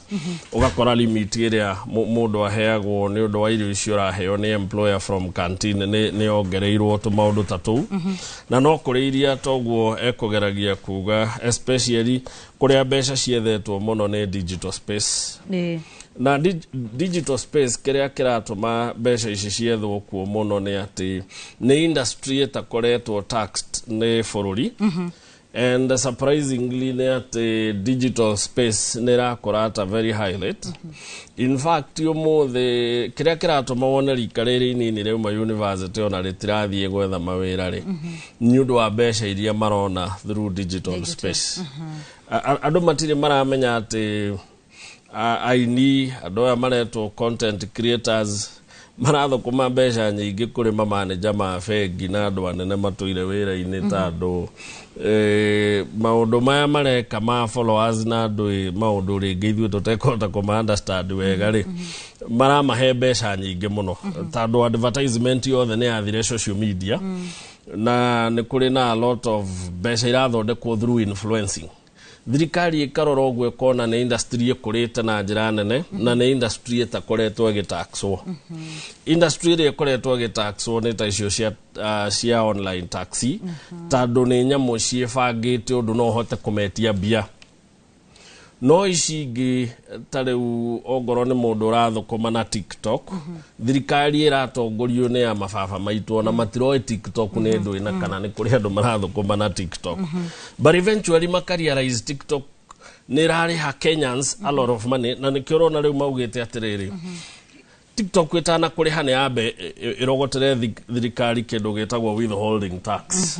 ũgakora limit ĩrĩa mũndũ aheagwo nĩ ũndũ wa irio icio araheo nĩ employer from canteen nĩ ongereirwo tũmaũndũ ta tũu, na no kũrĩ iria toguo ekũgeragia kuga especially kũrĩa mbeca ciethetwo mũno nĩ digital space. Na digital space kĩrĩa kĩratũma mbeca ici ciethwo kuo mũno nĩ atĩ nĩ industry ĩtakoretwo taxed nĩ bũrũri. And surprisingly nĩ atĩ digital space nĩ ĩrakora at a very high rate. In fact ũmũthĩ kĩrĩa kĩratũma wone rika rĩrĩ inini rĩuma university ona rĩtirathiĩ gwetha mawĩra rĩ nĩ ũndũ wa mbeca iria marona through digital space. Andũ matirĩ maramenya atĩ aini andũ aya maretwo content creators marathũkũma mbeca nyingĩ kũrĩ manager ma bengi na andũ anene matũire wĩra-inĩ ta andũ maũndũ maya mareka ma followers na andũ maũndũ rĩngĩ ithuĩ tũtekũhota kũma-understand wega rĩ maramahe mbeca nyingĩ mũno tondũ advertisement yothe nĩ yathire social media na nĩ kũrĩ na a lot of mbeca irathondekwo through influencing. Thirikari ĩkarora ũguo ĩkona nĩ industry ĩkũrĩte na njĩra nene na nĩ industry ĩtakoretwo ĩgĩtaxwo. Industry ĩrĩa ĩkoretwo ĩgĩtaxwo nĩ ta icio cia online taxi tondũ nĩ nyamũ ciĩbangĩte ũndũ no ũhote kũmetia mbia. No ici ingĩ ta rĩu ongorwo nĩ mũndũ ũrathũkũma na TikTok, thirikari ĩratongorio nĩ ya mababa maitũ ona matiroĩ TikTok nĩ ndũ ĩna kana nĩ kũrĩ andũ marathũkũma na TikTok. But eventually makarealize TikTok nĩ ĩrarĩha Kenyans a lot of money na nĩkĩo ũrona rĩu maugĩte atĩrĩrĩ TikTok ĩtana kũrĩha nĩ yambe ĩrogotere thirikari kĩndũ gĩtagwo withholding tax.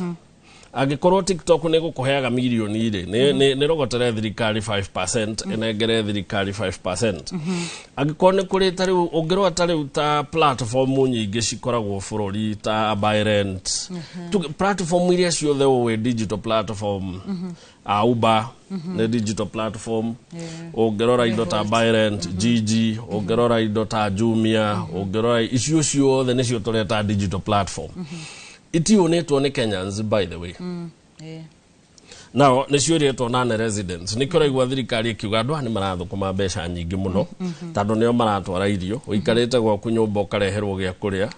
Angĩkorwo TikTok nĩ gũkũheaga milioni irĩ nĩ rogotere thirikari 5% ĩnengere thirikari 5%. Angĩkorwo nĩ kũrĩ ta rĩu ũngĩrora ta rĩu ta platform nyingĩ cikoragwo bũrũri ta Byrent platform iria ciothe ũĩ digital platform Uber nĩ digital platform, ũngĩrora indo ta Byrent, Gigi, ũngĩrora indo ta Jumia, ũngĩrora icio ciothe nĩcio tũreta digital platform. Itionetwo nĩ Kenyans by the way. Now nĩcio iretwo non-residents. Nĩkĩo ũraigua thirikari ĩkiuga andũ aya nĩ marathũkũma mbeca nyingĩ mũno tondũ nĩo maratwara irio, ũikarĩte gwaku nyũmba ũkareherwo gĩa kũrĩa,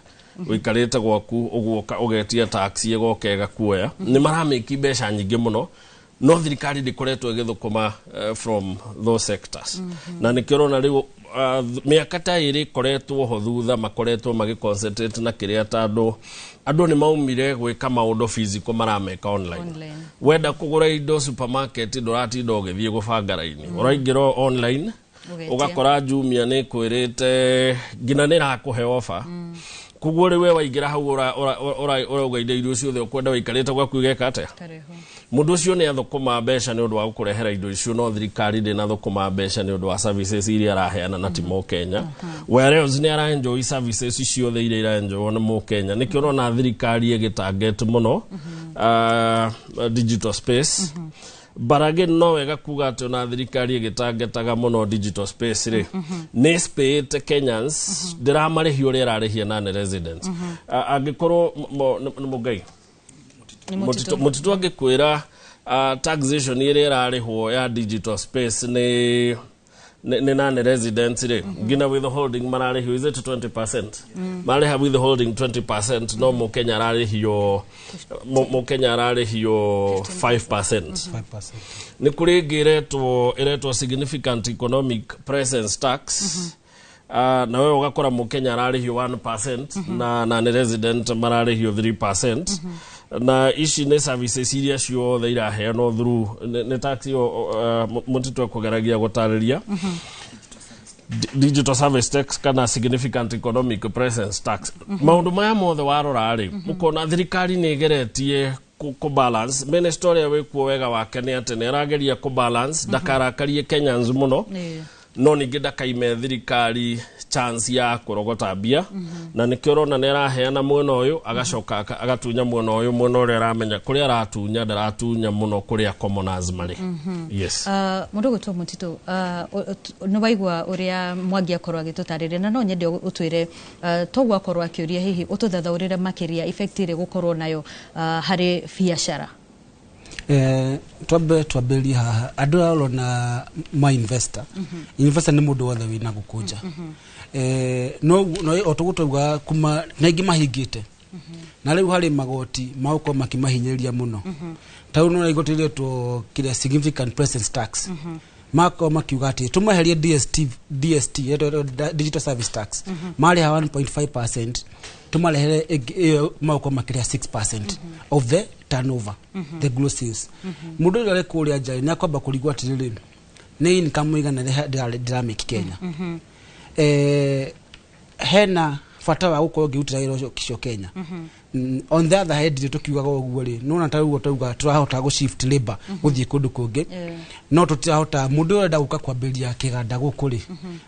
ũikarĩte gwaku ũguoka ũgetia taxi ĩgoka ĩgakuoya, nĩ maramĩki mbeca nyingĩ mũno no thirikari ndĩkoretwo ĩgĩthũkũma from those sectors. Na nĩkĩo ũrona rĩu mĩaka ta ĩrĩ ĩkoretwo ho thutha makoretwo magĩconcentrate na kĩrĩa ta andũ nĩ maumire gwĩka maũndũ physical marameka online. Wenda kũgũra indo supermarket ndũratinda ũgĩthiĩ gũbanga raini, ũraingĩra online ũgakora Jumia nĩ kwĩrĩte nginya nĩ ĩrakũhe offer. Kuguo rĩu waingĩra hau ũrauga indo irio ciothe ũkwenda wĩikarĩte gwaku igeka atĩa. Mũndũ ũcio nĩ athũkũma mbeca nĩ ũndũ wa gũkũrehera indo icio no thirikari ndĩnathũkũma mbeca nĩ ũndũ wa services iria araheana na timo Kenya. Whereas nĩ araenjoy services ciothe iria iraenjoy na mo Kenya. Nĩkĩo ũrona thirikari ĩgĩtarget mũno digital space. But again no wega kuga atĩ ona thirikari ĩgĩtargetaga mũno digital space rĩ nĩ spate Kenyans ndĩramarĩhio ũrĩa ĩrarĩhia non-residents. Angĩkorwo nĩ mũngai mũtitũ angĩkwĩra taxation ĩrĩa ĩrarĩhwo ya digital space nĩ non-residents rĩ ngina withholding mararĩhio is it 20%? Marĩha withholding 20% no Mũkenya ararĩhio 5%. Nĩ kũrĩ ĩngĩ ĩretwo significant economic presence tax na wewe ugakora mukenya ararihio 1% na ni resident mararihio 3%. Na ici ni services iria ciothe iraheanwo through ni tax yo mutitwe kugeragia gutariria digital service tax kana significant economic presence tax. Maundu maya mothe warora ri mukona thirikari ni igeretie ku balance. Ministry ya wekuo wega wake ni ati ni arageria ku balance ndakarakarie Kenyans muno no ningi ndakaime thirikari chance ya kurogota mbia na nikirona ni araheana mwena uyu agacoka agatunya mwena uyu mwena uri aramenya kuri aratunya ndaratunya muno kuri commoners mari. Yes. Mundu gutwa mutito no baigwa uria Mwangi akorwa agitutarire na no nyende utwire togwa akorwa akiuria hihi ututhathaurire makiria effective gukorwo nayo hari biashara. Twambĩrĩrie haha andũ arona ma investor investor nĩ mũndũ wothe wĩna gũkũnja no otũgũtauga kuma na ingĩ mahingĩte na rĩu harĩ magoti magũkorwo makimahinyĩrĩria mũno tau no igoti rĩtwo kĩrĩa significant presence tax mako makiuga atĩ tũmeherie DST digital service tax marĩ ha 1.5% tumarehere mako makiria 6% of the turnover the gross sales. Mundu ule kuria jari ni akwamba kuligwa atiriri ni income igana ndiramake Kenya. Hena fata wa gukorwo giutira iro kisho Kenya. On the other hand tukiugaga uguo ri nona tarugo tauga turahota go shift labor guthie kundu kungi no tutirahota mundu ule ndaguka kwambiria kiganda gukuri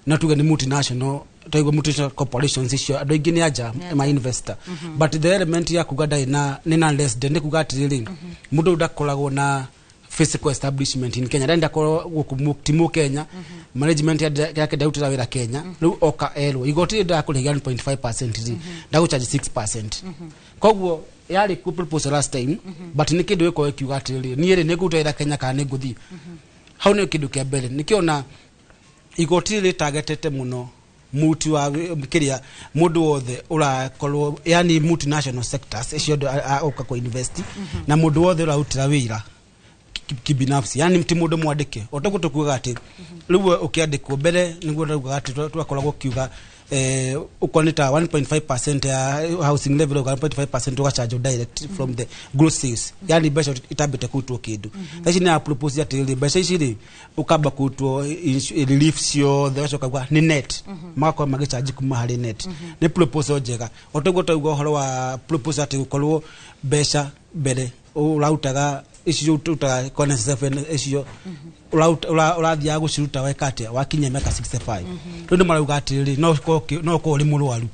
na tuge ni multinational taigo multinational corporations icio andu ingi ni aja ma investor but the element ya kugada na nina less than kuga atiriri mundu ndakoragwo na physical establishment in Kenya ndenda ko gukumuktimo Kenya management yake ndautira wira Kenya riu oka elo igoti ndakuregia 1.5% ndagucharge 6%. Koguo yari ku proposal last time but ni kindu iko kiuga atiriri ni ere ni gutira Kenya kana nguthi hau ni kindu kia mbere nikiona igoti ri targetete muno mutu wa kiria mundu wothe urakorwo yani multinational sectors icio oka ko invest na mundu wothe urautira wira kibinafsi yani mti mundu mwandike otogutukuga ati riu ukiandikwo mbere niguo ndaguga ati twakoragwo kiuga ukonita 1.5% ya housing level 1.5% ugacharge direct from the gross sales yani besha itabite kutwo kindu thaici ni a propose ati besha ici ri ukamba kutwo relief sio thashoka kwa ni net mako magicharge kuma hari net ni proposal njega otogutuga horo wa propose ati ukorwo besha mbere urautaga icio utaga kone 7 icio urathia guciruta wekatia wakinya miaka 65 ndu marauga atiri no ko ri murwaru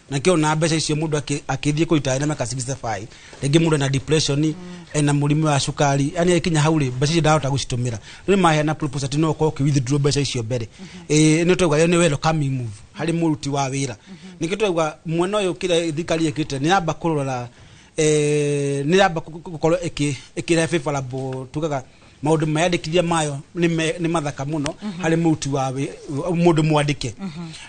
na kio na mbeca icio mundu akithie kuita na miaka 65 rege mundu na depression na murimu wa sukari yani ikinya hauri mbeca icio ndahota gucitumira ri mahe na proposal ati no ko ki withdraw mbeca icio mbere ni tuga ni welcome move hari muruti wa wira ni kitwa mwena uyu kire thikari ekite ni amba kurora ni amba gukorwo ikire favorable tugaga maundu mayandikithia mayo ni mathaka muno hari muti wa mundu mwandike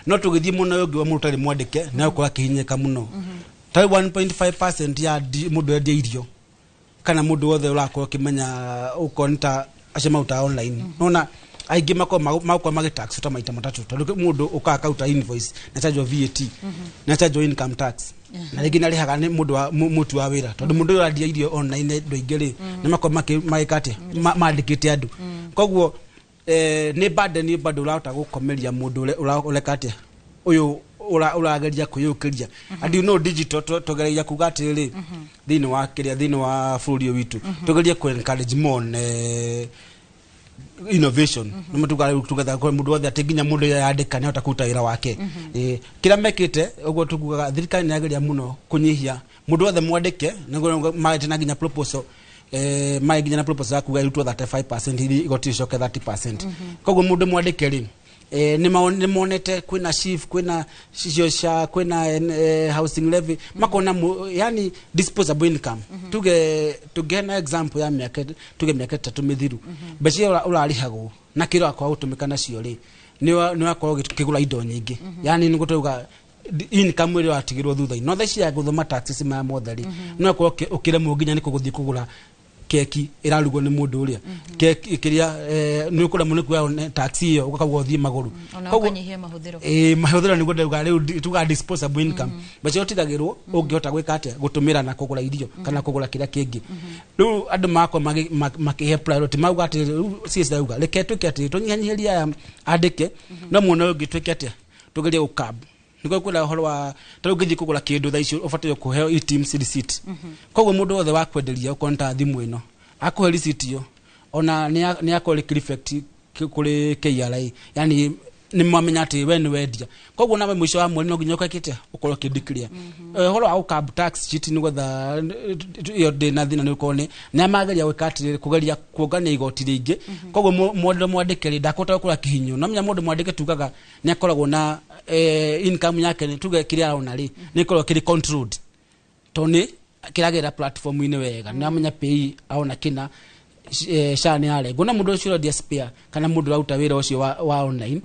no tugithie muno ungi wa mundu tari mwandike na ukora kihinyeka muno tari 1.5% ya mundu endia irio kana mundu wothe urakorwo kimenya ukonta acema uta online nona aingi mako magitax uta maita matatu tondu mundu ukaka uta invoice na charge VAT na charge income tax na rigi nari haga ni mundu wa mutu wa wira tondu mundu uradia irio online ndo ingiri ni mako magikate mandikite andu koguo ni bado urauta gukomeria mundu urekate uyu urageria kuyukiria and you know digital togeria kugati ri thini wa kiria thini wa bũrũri witu togeria ku encourage more innovation no tugatha kwa mundu wothe atinginya mundu yandika ni utakuta wira wake kila mekite ugo tuguga thirikari ni yageria muno kunyihia mundu wothe mwandike niguo maite nginya proposal maiginya na proposal ya kuga irutwo 35% ili igoti icoke 30%. Koguo mundu mwandike ri ni monete kwina shift kwina shishosha kwina housing levy makona yani disposable income tuge na example ya miaka tuge miaka 3 mithiru becia urarihagwo na kiro akwa utumika nacio ri ni wakorwo kigura indo nyingi yani nigutuga income iri watigirwo thutha no thaici ya guthoma taxes ma motheri no ko ukire munginya ni kuguthii kugura keki irarugo ni mundu uria keki kiria ni ukura mundu kwa taxi yo ukakagwo thie maguru koguo nyihia mahuthiro mahuthiro ni gutuga riu tuga disposable income bacio tigagirwo ungihota gwika atia gutumira na kugura irio kana kugura kiria kingi riu andu mako makihe priority mauga ati cs dauga reke twike ati tunyihanyihiria andike no muno ungitwike atia tugerie ukab niko kula horo wa tarugithi kugura kindu tha icio ubatio kuheo team receipt koguo mundu wothe wa kwenderia ukonta thimu ino akuhe receipt yo ona ni akore effect kuri KRA yani ni mwamenya ati we ni wendia koguo na mwisho wa mweri no nginya ukakite ukoro kideclare horo au cab tax sheet ni gwetha yo de na thina ni ukone na magaria wikatire kugeria kuongania igoti ringi koguo mundu mwandike ndakota kula kihinyo na menya mundu mwandike tugaga ni akoragwo na income yake ni tuge kiria aona ri ni korwo kiri controlled toni kiragira platform ine wega na menya pay aona kina shani ale gona mundu ucio dia spare kana mundu rauta wira ucio wa online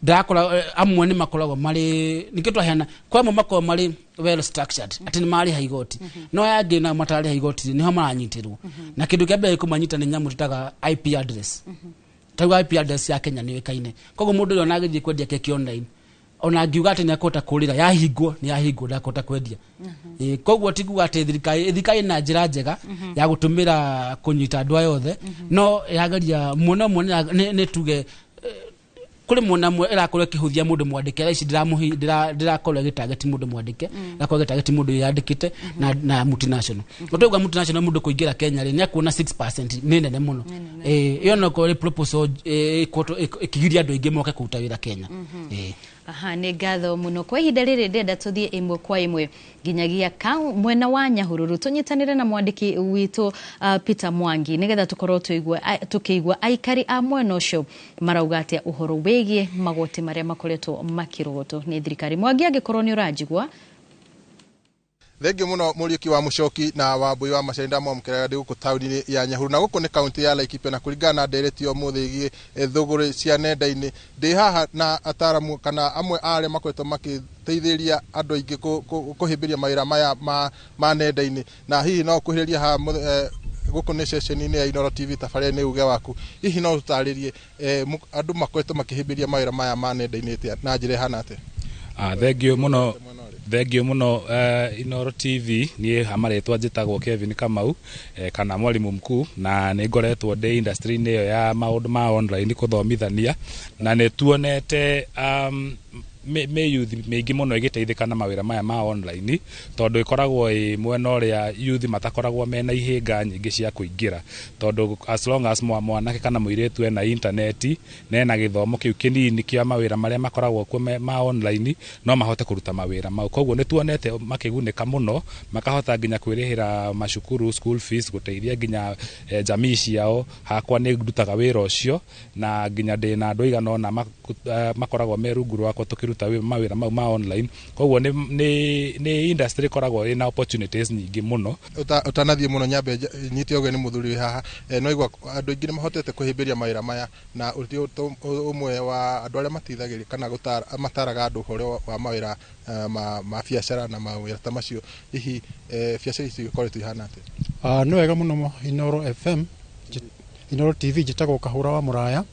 ndakora amwe ni makoragwo mari nikitwa hena kwa mo makoro mari well structured ati ni mari haigoti no yangi na matari haigoti ni ho maranyitirwo na kindu kia mbere kumanyita ni nyamu tutaga IP address tawa IP address ya Kenya ni wekaine koguo mundu yo nagithie kwendia keki online ona ngiuga ati ni akota kurira yahingwo ni yahingwo ndakota kwendia koguo tiguga ati thirikari na njira njega ya gutumira kunyita andu ayothe no yageria muno muno ni tuge kuri muna mwe irakorwo kihuthia mundu mwandike ici ndirakorwo gitarget mundu mwandike ndakorwo gitarget mundu yandikite na multinational utauga multinational mundu kuingira Kenya ri ni akuona 6% ni nene muno iyo no ko proposal ikigiria andu ingi moke kuruta wira Kenya aha ni ngatho muno kwa ihinda riri ndenda tuthie imwe kwa imwe nginyagia mwena wa Nyahururu tunyitanire na mwandiki witu Peter Mwangi nigetha tukorwo tukiigwa aikari a mwena ucio marauga atia uhoro wegie magoti maria makoretwo makirogoto ni thirikari. Mwangi angikorwo ni urajigwa Thengio muno muriuki wa Muchoki na wa Mbui wa Macharinda mwamukiraga ndi guku tauni ya Nyahururu na guku ni kaunti ya Laikipia na kuringana na ndereti omuthi thuguri cia nenda-ini ndi haha na ataramu kana amwe aria makoretwo makiteithiria andu aingi kuhimbiria mawira maya ma nenda-ini na hihi no kuhiriria ha guku ni session-ini ya Inooro TV tafaria ni uge waku hihi no utaririe andu makoretwo makihimbiria mawira maya ma nenda-ini na njire hana ate Thengio muno Inooro TV ni hamaretwa njitagwo Kevin Kamau kana mwalimu mkuu na ni ngoretwo ndi industry ni ya maundu ma online kuthomithania na ni tuonete me youth meingi muno igiteithika na mawira maya ma online tondu ikoragwo mwena uria youth matakoragwo mena ihinga nyingi cia kuingira tondu as long as mwanake kana muiretu ena internet na ena githomo kiu kinini kia mawira maria makoragwo kuo ma online no mahote kuruta mawira mau koguo ni tuonete makigunika muno makahota nginya kwirihira mashukuru school fees guteithia nginya jamii ciao hakwa ni ndutaga wira ucio na nginya ndina andu igana na makoragwo merungu rwakwa tukiruta mawira mau ma online koguo ni industry koragwo ina opportunities nyingi muno utanathie muno nyambe nyiti oge ni muthuri haha no igwa andu ingi ni mahotete kuhimbiria mawira maya na umwe wa andu aria matithagiri kana mataraga andu horo wa mawira ma biashara na mawira ta macio hihi biashara ici ikoretwo ihana ate no wega muno Inooro FM Inooro TV jitagwo kahura wa muraya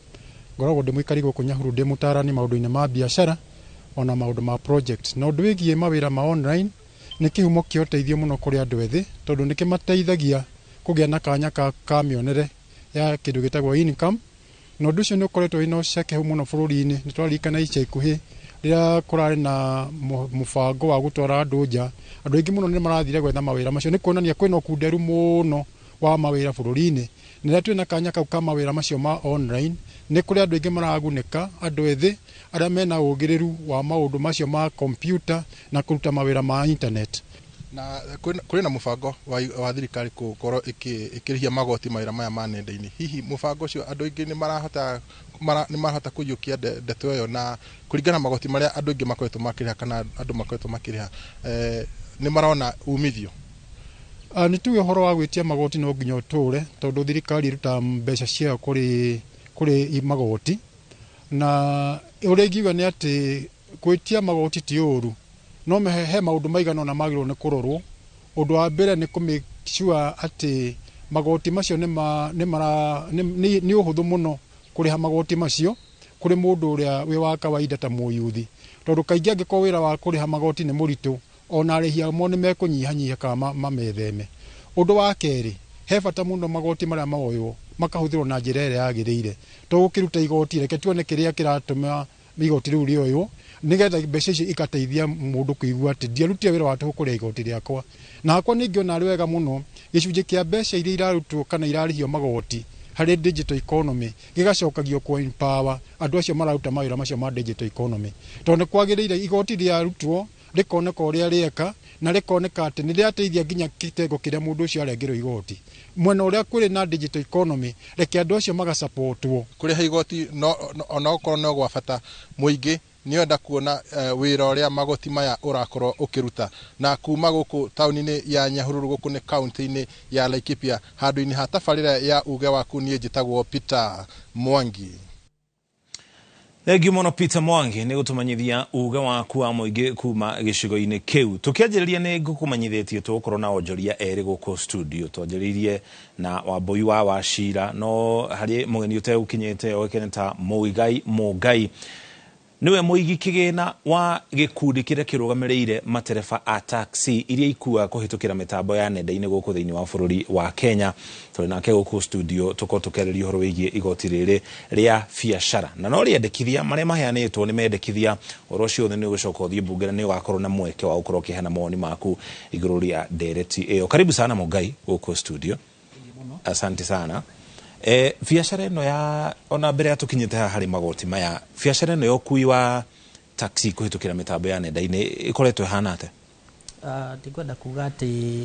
ngoragwo ndi muikari guku Nyahururu ndi mutarani maundu-ini ma biashara ona maundu ma project na undu wigie mawira ma online ni kihumo kio teithio muno kuri andu ethi tondu ni kimateithagia kugia na kanya ka mionere ya kindu gitagwo income na undu ucio ni ukoretwo ina uceke muno bururi-ini ni twarikana ica ikuhi rira kurari na mubango wa gutwara andu nja andu ingi muno ni marathire gwetha mawira macio ni kuonania kwina kunderu muno wa mawira bururi-ini nira twina kanya kau ka mawira macio ma online ni kuri andu ingi maragunika andu ethi aria mena ugiriru wa maundu macio ma computer na kuruta mawira ma internet na kuri na mubango wa thirikari gukorwo ikirihia magoti mawira maya ma nenda-ini hihi mubango ucio andu ingi ni marahota kuyukia ndeto iyo na kuringana magoti maria andu ingi makoretwo makiriha kana andu makoretwo makiriha ni marona umithio ni tuwe horo wa gwitia magoti no nginya uture tondu thirikari iruta mbeca cia kuri magoti na ure ngiuga ni ati gwitia magoti ti uru no mehe maundu maigana na magirwo ni kurorwo undu wa mbere ni make sure ati magoti macio nĩ ũhũthũ mũno kũrĩha magoti macio kũrĩ mũndũ ũrĩa wĩ wa kawaida ta mũyuthi, tondũ kaingĩ angĩkorwo wĩra wa kũrĩha magoti nĩ mũritũ, ona arĩhi amo nĩ mekũnyihanyiha kana mametheme. Ũndũ wa kerĩ, he bata mũno magoti marĩa maoywo makahũthĩrwo na njĩra ĩrĩa yagĩrĩire. To gũkĩruta igoti, reke tuone kĩrĩa kĩratũma igoti rĩu rĩoywo, nĩgetha mbeca icio ikateithia mũndũ kũigua atĩ ndiarutire wĩra wa tũhũ kũrĩa igoti rĩakwa. Na hakwa nĩngĩona arĩ wega mũno gĩcunjĩ kĩa mbeca iria irarutwo kana irarĩhio magoti harĩ digital economy gĩgacokagio ku empower andũ acio mararuta mawĩra macio ma digital economy, tondũ kwagĩrĩire igoti rĩarutwo rĩkoneka ũrĩa rĩeka na rĩkoneka atĩ nĩ rĩateithia nginya kĩtengo kĩrĩa mũndũ ũcio arengĩrwo igoti. Mwena ũrĩa kũrĩ na digital economy, reke andũ acio magacapotwo. Kũrĩha igoti ona okorwo no gwa bata mũingĩ, nĩenda kuona wĩra ũrĩa magoti maya ũrakorwo ũkĩruta. Na kuma gũkũ taũni-inĩ ya Nyahururu, gũkũ nĩ kaunti-inĩ ya Laikipia, handũ-inĩ ha tabarĩra ya uge waku, niĩ njĩtagwo Peter Mwangi. Thengiũ mũno Peter Mwangi nĩ gũtũmanyithia uge waku wa mũingĩ kuma gĩcigo-inĩ kĩu. Tũkĩanjĩrĩria nĩ ngũkũmanyithĩtie tũgũkorwo na onjoria erĩ gũkũ studio. Twanjĩrĩirie na Wambui wa Wachira, no harĩ mũgeni ũtegũkinyĩte oĩkaine ta Mũigai. Niwe mũigi kĩgĩna wa gĩkundi kĩrĩa kĩrũgamĩrĩire matereba a taxi iria ikua kũhĩtũkĩra mĩtambo ya nenda-inĩ gũkũ thĩinĩ wa bũrũri wa Kenya. Tũrĩ nake gũkũ studio tũkorwo tũkĩarĩria ũhoro wĩgiĩ igoti rĩrĩ rĩa biacara, na no rĩendekithia marĩa maheanĩtwo nĩ mendekithia. Ũhoro ũcio nĩ ũgũcoka ũthiĩ bunge na nĩ ũgakorwo na mweke wa gũkorwo ũkĩheana mawoni maku igũrũ rĩa ndereti ĩyo. Karibu sana Mũgai gũkũ studio. Asante sana. Biacara ĩno ya ona mbere ya tũkinyĩte haha harĩ magoti maya, biacara ĩno ya ũkui wa taxi kũhĩtũkĩra mĩtambo ya nenda-inĩ ĩkoretwo ĩhana atĩa? Ndikwenda kuga atĩ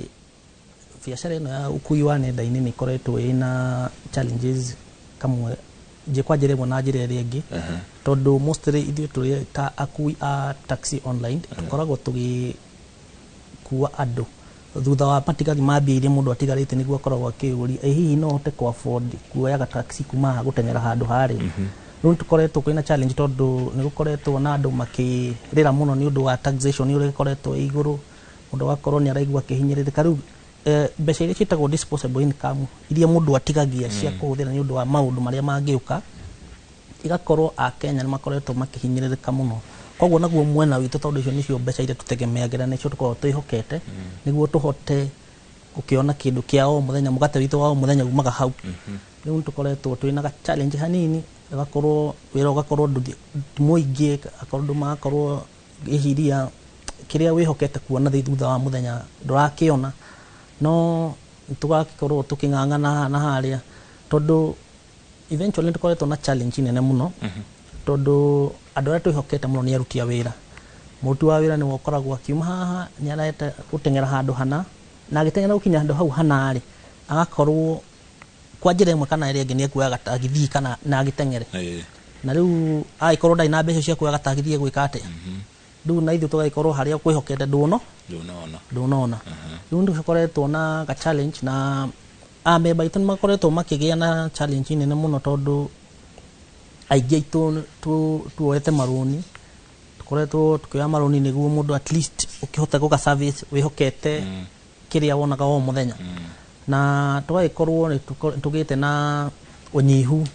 biacara ĩno ya ũkui wa nenda-inĩ nĩ ĩkoretwo ĩna challenges kamwe njĩkwanjĩra ĩmwe na njĩra ĩrĩa ĩngĩ, tondũ mostly ithuĩ tũrĩ ta akui a taxi online tũkoragwo tũgĩkua andũ thutha wa matigari ma mbia iria mũndũ atigarĩte nĩguo akoragwo akĩũria hihi no hote ku afford kuoya taxi kuma haha gũteng'era handũ harĩ. Rĩu tũkoretwo kwĩna challenge tondũ nĩ gũkoretwo na andũ makĩrĩra mũno nĩ ũndũ wa taxation ũrĩa ĩkoretwo ĩ igũrũ, mũndũ agakorwo nĩ araigua akĩhinyĩrĩrĩka. Rĩu mbeca iria ciĩtagwo disposable income iria mũndũ atigagia cia kũhũthĩra nĩ ũndũ wa maũndũ marĩa mangĩũka, igakorwo a Kenya nĩ makoretwo makĩhinyĩrĩrĩka mũno. Koguo naguo mwena witũ tondũ icio nĩcio mbeca iria tũtegemeagĩra nĩcio tũkoragwo twĩhokete nĩguo tũhote gũkĩona kĩndũ kĩa o mũthenya, mũgate witũ wa o mũthenya umaga hau. Rĩu tũkoretwo twĩna challenge hanini, agakorwo wĩra ũgakorwo ti mũingĩ, andũ magakorwo gĩciria kĩrĩa wĩhokete kuona thutha wa mũthenya ndũrakĩona, no tũgakorwo tũkĩng'ang'ana na harĩa tondũ eventually tũkoretwo na challenge nene mũno, tondũ andũ arĩa twĩhokete mũno nĩ aruti a wĩra. Mũruti wa wĩra nĩwe ũkoragwo akiuma haha nĩ arahete gũteng'era handũ hana, na agĩteng'era gũkinya handũ hau hana rĩ, agakorwo kwa njĩra ĩmwe kana ĩrĩa ĩngĩ nĩ ekuoya agĩthiĩ kana na agĩteng'ere. Na rĩu agĩkorwo ndarĩ na mbeca cia kuoya gatagithie gwĩka atĩa. Rĩu na ithuĩ tũgagĩkorwo harĩa kwĩhokete ndũnona. Rĩu nĩ tũkoretwo na ga challenge, na amemba aitũ nĩ makoretwo makĩgĩa na challenge nene mũno tondũ aingĩ aitũ tuoete marũni, tũkoretwo tukĩoya marũni nĩguo mũndũ at least ũkĩhota gũka service wĩhokete kĩrĩa wonaga o mũthenya. Na tũgagĩkorwo nĩ tũgĩte na ũnyihu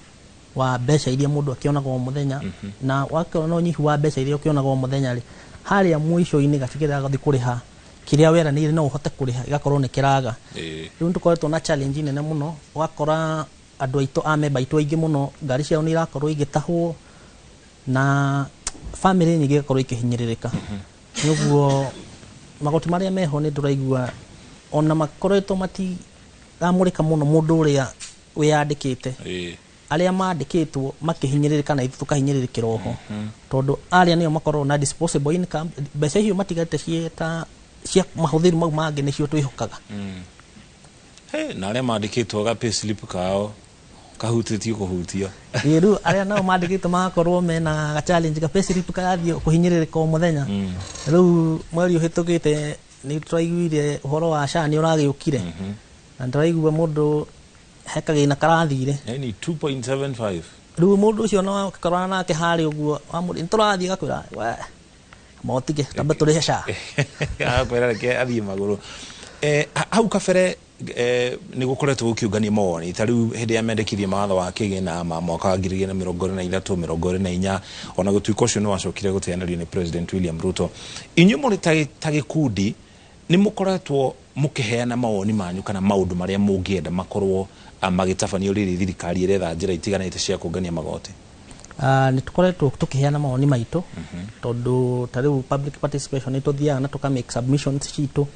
wa mbeca iria mũndũ akĩonaga o mũthenya, na wakĩona ũnyihu wa mbeca iria ũkĩonaga o mũthenya rĩ, harĩa mũico-inĩ gatigĩrĩra gũthiĩ kũrĩha kĩrĩa weranĩire no ũhote kũrĩha gĩgakorwo nĩ kĩraga. Rĩu nĩ tũkoretwo na challenge nene mũno, ũgakora andũ aitũ amemba aitũ aingĩ mũno ngari ciao nĩ irakorwo igĩtahwo na family nyingĩ igakorwo ikĩhinyĩrĩrĩka. Nĩguo magoti marĩa meho nĩ tũraigua ona makoretwo matiramũrĩka mũno mũndũ ũrĩa wĩyandĩkĩte, arĩa mandĩkĩtwo makĩhinyĩrĩrĩka na ithuĩ tũkahinyĩrĩrĩkĩra oho, tondũ arĩa nĩo makoragwo na disposable income, mbeca icio matigarĩte cia mahũthĩri mau mangĩ nĩcio twĩhokaga. Na arĩa mandĩkĩtwo ga pay slip kao kahutĩtio kũhutio. Rĩu arĩa nao mandĩkĩtwo magakorwo mena ga challenge ga pay slip karathiĩ kũhinyĩrĩrĩka o mũthenya. Rĩu mweri ũhĩtũkĩte nĩ tũraiguire ũhoro wa SHA nĩ ũragĩũkire, na tũraigua mũndũ he kagĩna karathire 2.75. Rĩu mũndũ ũcio no ũkorana nake harĩ ũguo nĩ tũrathiĩ gakwĩra motige tambe tũrĩhe SHA akwĩra reke athiĩ magũrũ. Hau kabere ni gukoretwo gukiungania mawoni tariu hindi ya mendekithia mawatho wa kigina ma mwaka wa 2023-2024 ona gutuika ucio ni wacokire guteanerio ni President William Ruto. Inyu muri ta gikundi ni mukoretwo mukiheana mawoni manyu kana maundu maria mungienda makorwo magitafanio riri thirikari iretha njira itiganite cia kungania magoti? Ni tukoretwo tukiheana mawoni maitu tondu tariu public participation nituthiaga na tuka make submissions citu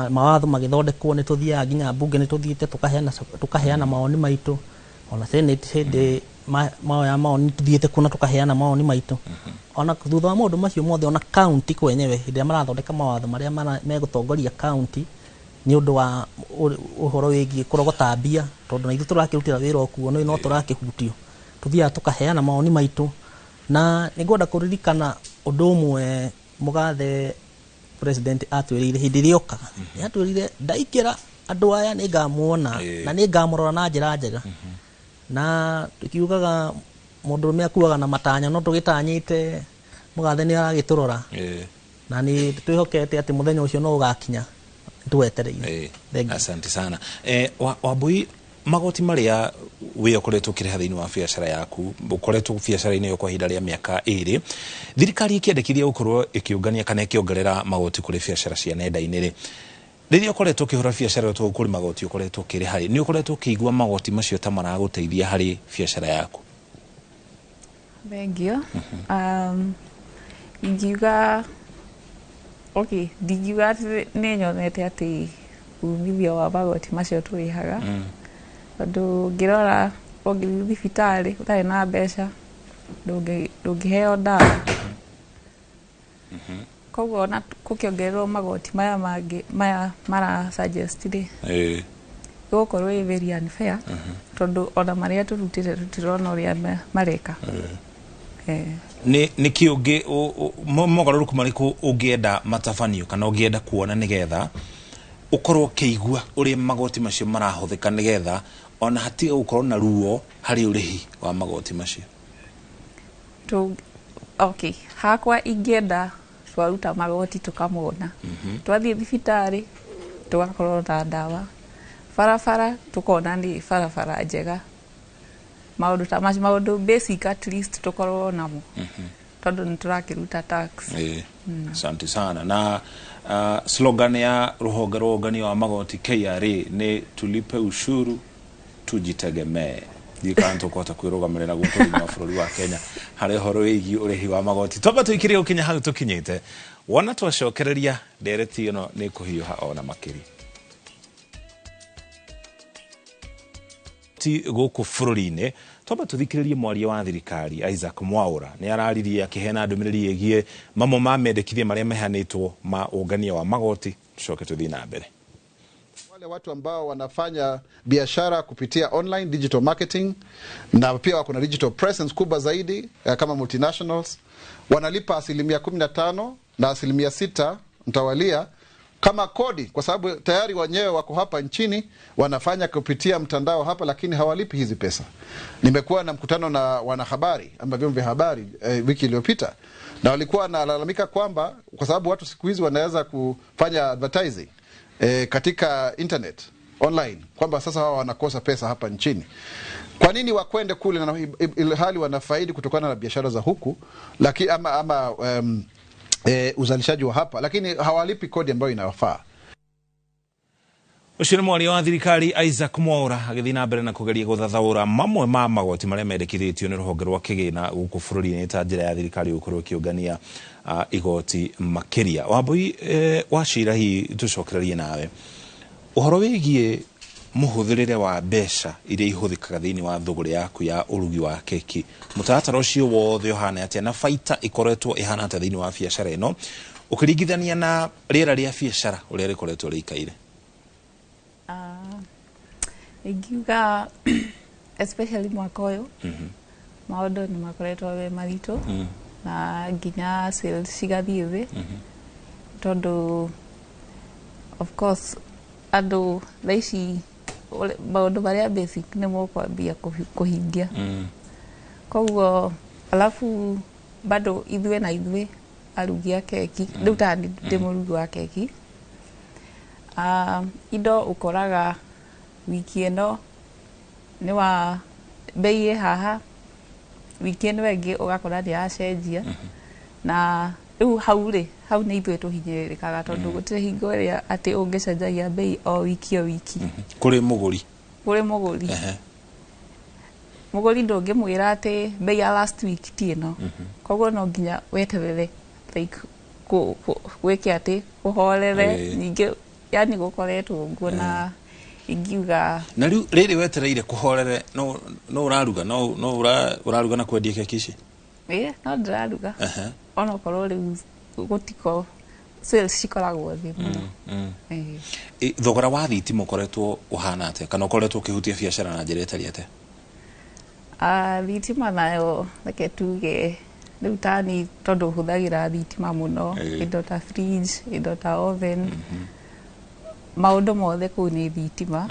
mawatho magithondekwo nituthiaga nginya bunge nituthiite tukaheana mawoni maitu ona senate hindi ya mawoni tuthiite kuna tukaheana mawoni maitu ona thutha wa maundu macio mothe ona county kwenyewe hindi marathondeka mawatho maria megutongoria county ni undu wa uhoro wigi kurogota mbia tondu na ithu turakirutira wira okuo no turakihutio tuthia tukaheana mawoni maitu na ningwenda kuririkana undu umwe mugathe president atwirire hindi rioka atwirire ndaikira andu aya ni ngamuona na ni ngamurora na njira njega na tukiugaga mundu me akuaga na matanya no tugitanyite mugathe ni aragiturora na ni twihokete ati muthenya ucio no ugakinya tuwetereire. Asante sana. Wambui magoti maria we ukoretwo kireha thiini wa biashara yaku ukoretwo biashara-ini yo kwa ihinda ria miaka 2 thirikari ikiendekithia gukorwo ikiungania kana ikiongerera magoti kuri biashara cia nenda-ini ri riria ukoretwo ukihura biashara to kuri magoti ukoretwo kireha ni ukoretwo kiigua magoti macio ta maraguteithia hari biashara yaku? Thengio. Ingiuga dingiuga ni nyonete ati umithio wa magoti macio turihaga tondu ngirora ongithi thibitari utari na mbeca ndungiheo ndawa koguo na gukiongererwo magoti maya mara suggest ri gukorwo i very unfair tondu ona maria turutire tutirona uria mareka. Ni kiungi mogaruruku mariku ungienda matafanio kana ungienda kuona nigetha ukorwo keigua uri magoti macio marahuthika nigetha ona hatiga gukorwo na ruo hari urihi wa magoti macio? Hakwa ingienda twaruta magoti tukamona twathie thibitari tugakorwo na ndawa barabara tukona ni barabara njega maundu ta maundu basic at least tukorwo namo tondu niturakiruta tax. Asante sana. Na slogan ya ruhonge rwa ungania wa magoti KRA ni tulipe ushuru tujitegemee. Ndikanto kwata kwirugamirira gukurima bururi wa Kenya hari horo wigi urihi wa magoti. Twamba tuikire ukinya hau tukinyite wona twacokereria ndereti ino ni kuhiuha ona makiri ti guku bururi-ini. Twamba tuthikiririe mwaria wa thirikari Isaac Mwaura ni araririe akihena ndumiriri yegie mamo ma mendekithia maria mehanitwo ma ungania wa magoti. Tucoke tuthii na mbere. Wale watu ambao wanafanya biashara kupitia online digital marketing na pia wako na digital presence kubwa zaidi kama multinationals wanalipa 15% na 6% mtawalia kama kodi, kwa sababu tayari wenyewe wako hapa nchini wanafanya kupitia mtandao hapa, lakini hawalipi hizi pesa. Nimekuwa na mkutano na wanahabari ama vyombo vya habari wiki iliyopita, na walikuwa wanalalamika kwamba kwa sababu watu siku hizi wanaweza kufanya advertising katika internet online, kwamba sasa wao wanakosa pesa hapa nchini. Kwa nini wakwende kule na hali wanafaidi kutokana na biashara za huku, lakini uzalishaji wa hapa, lakini hawalipi kodi ambayo inawafaa? Ucio ni mwaria wa thirikari Isaac Mwaura agithii na mbere na kugeria guthathaura mamwe ma magoti maria mendekithitio ni ruhonge rwa kigina guku bururi-ini ta njira ya thirikari gukorwo kiungania igoti makiria. Wambui wacira hi tucokererie nawe uhoro wigie muhuthirire wa mbeca iria ihuthikaga thiini wa thuguri yaku ya urugi wa keki. Mutaratara ucio wothe uhana atia na baita ikoretwo ihana atia thiini wa biashara ino ukiringithania na riera ria biashara uria rikoretwo rikaire? Ingiuga especially mwaka uyu maundu ni makoretwo we maritu na nginya sales cigathie thi tondu of course andu thaici maundu maria basic ni mokwambia kuhingia koguo alafu bado ithuĩ arugi a keki riu ta ndi murugi wa keki Indo ukoraga wiki ĩno nĩ wa bei haha, wiki ĩno ĩngĩ ugakora nĩ yacenjia na rĩu hau nĩ ithuĩ tũhinyĩrĩrĩkaga tondũ gũtirĩ hingo ĩrĩa atĩ ũngĩcenjagia bei o wiki kũrĩ mũgũri mũgũri ndũngĩmwĩra atĩ bei ya last week ti ĩno, koguo no nginya weterere like gwĩke atĩ kũhorere ningĩ, yani gũkoretwo nguona ingiuga na rĩu rĩrĩ wetereire kũhorere no ũraruga no ũraruga na kwendia keki ici? No ndĩraruga ona korwo rĩu gũtiko sales cikoragwo thĩ mũno. Thogora wa thitima ũkoretwo ũhana atĩa kana ũkoretwo ũkĩhutia biacara na njĩra ĩtariĩ atĩa? Thitima nayo reke tuge rĩu tani tondũ hũthagĩra thitima mũno, indo ta fridge, indo ta oven, maũndũ mothe kũu nĩ thitima.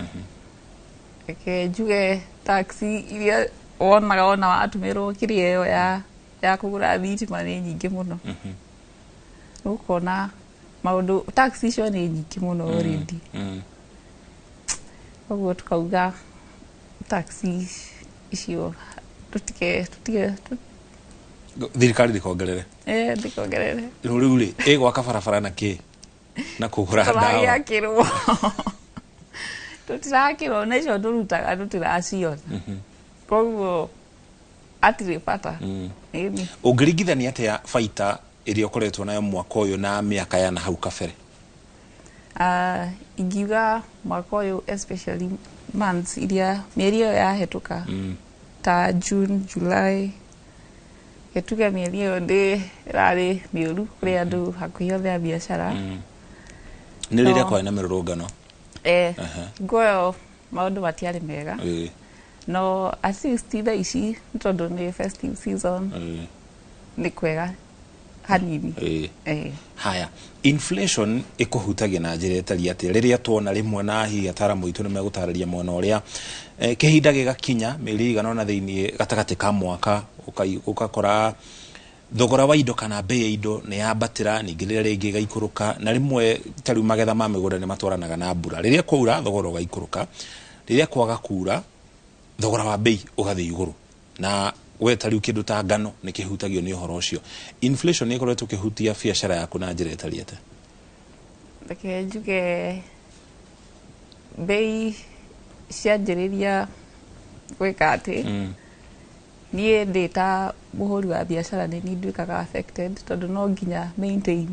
Reke njuge taxi iria wonaga ona watũmĩrwo kĩrĩa ĩyo ya kũgũra thitima nĩ nyingĩ mũno. Ũkona maũndũ taxi icio nĩ nyingĩ mũno already. Koguo tukauga taxi icio tutige thirikari ndikongerere. Ndikongerere. Rĩu rĩ ĩgwaka barabara na kĩ na kũgũra ndawa. Yakĩrwo. Tutirakĩrwo na icio tũrutaga tutiraciona. Koguo atirĩ bata. Ũngĩringithania atĩa baita ĩrĩa ũkoretwo nayo mwaka ũyũ na mĩaka ya na hau kabere? Ingiuga mwaka ũyũ especially months iria mĩeri ĩyo yahetũka ta June, July, getuge mĩeri ĩyo ndĩrarĩ mĩũru kũrĩ andũ hakuhĩ othe a biacara. Nĩ rĩrĩa kwarĩ na mĩrũrũngano? Ngoyo maũndũ matiarĩ mega. No at least thaa ici tondũ nĩ festive season nĩ kwega hanini. Haya, inflation ĩkũhutagia na njĩra ĩtariĩ atĩa rĩrĩa tuona rĩmwe na hihi ataramu aitũ nĩ megũtarĩria mwena ũrĩa kĩhinda gĩgakinya mĩeri igana ũna thĩinĩ gatagatĩ ka mwaka ũgakora thogora wa indo kana bei ya indo nĩ yambatĩra ningĩ rĩrĩa rĩngĩ igaikũrũka na rĩmwe ta rĩu magetha ma mĩgũnda nĩ matwaranaga na mbura. Rĩrĩa kwaura thogora ũgaikũrũka, rĩrĩa kwaga kuura thogora wa bei ũgathiĩ igũrũ, na we ta rĩu kĩndũ ta ngano nĩ kĩhutagio nĩ ũhoro ũcio. Inflation nĩ ĩkoretwo ĩkĩhutia biacara yaku na njĩra ĩtariĩ atĩa? Reke njuge bei cianjĩrĩria gwĩka atĩ niĩ ndĩ ta mũhũri wa biacara nĩ niĩ nduĩkaga affected tondũ no nginya maintain,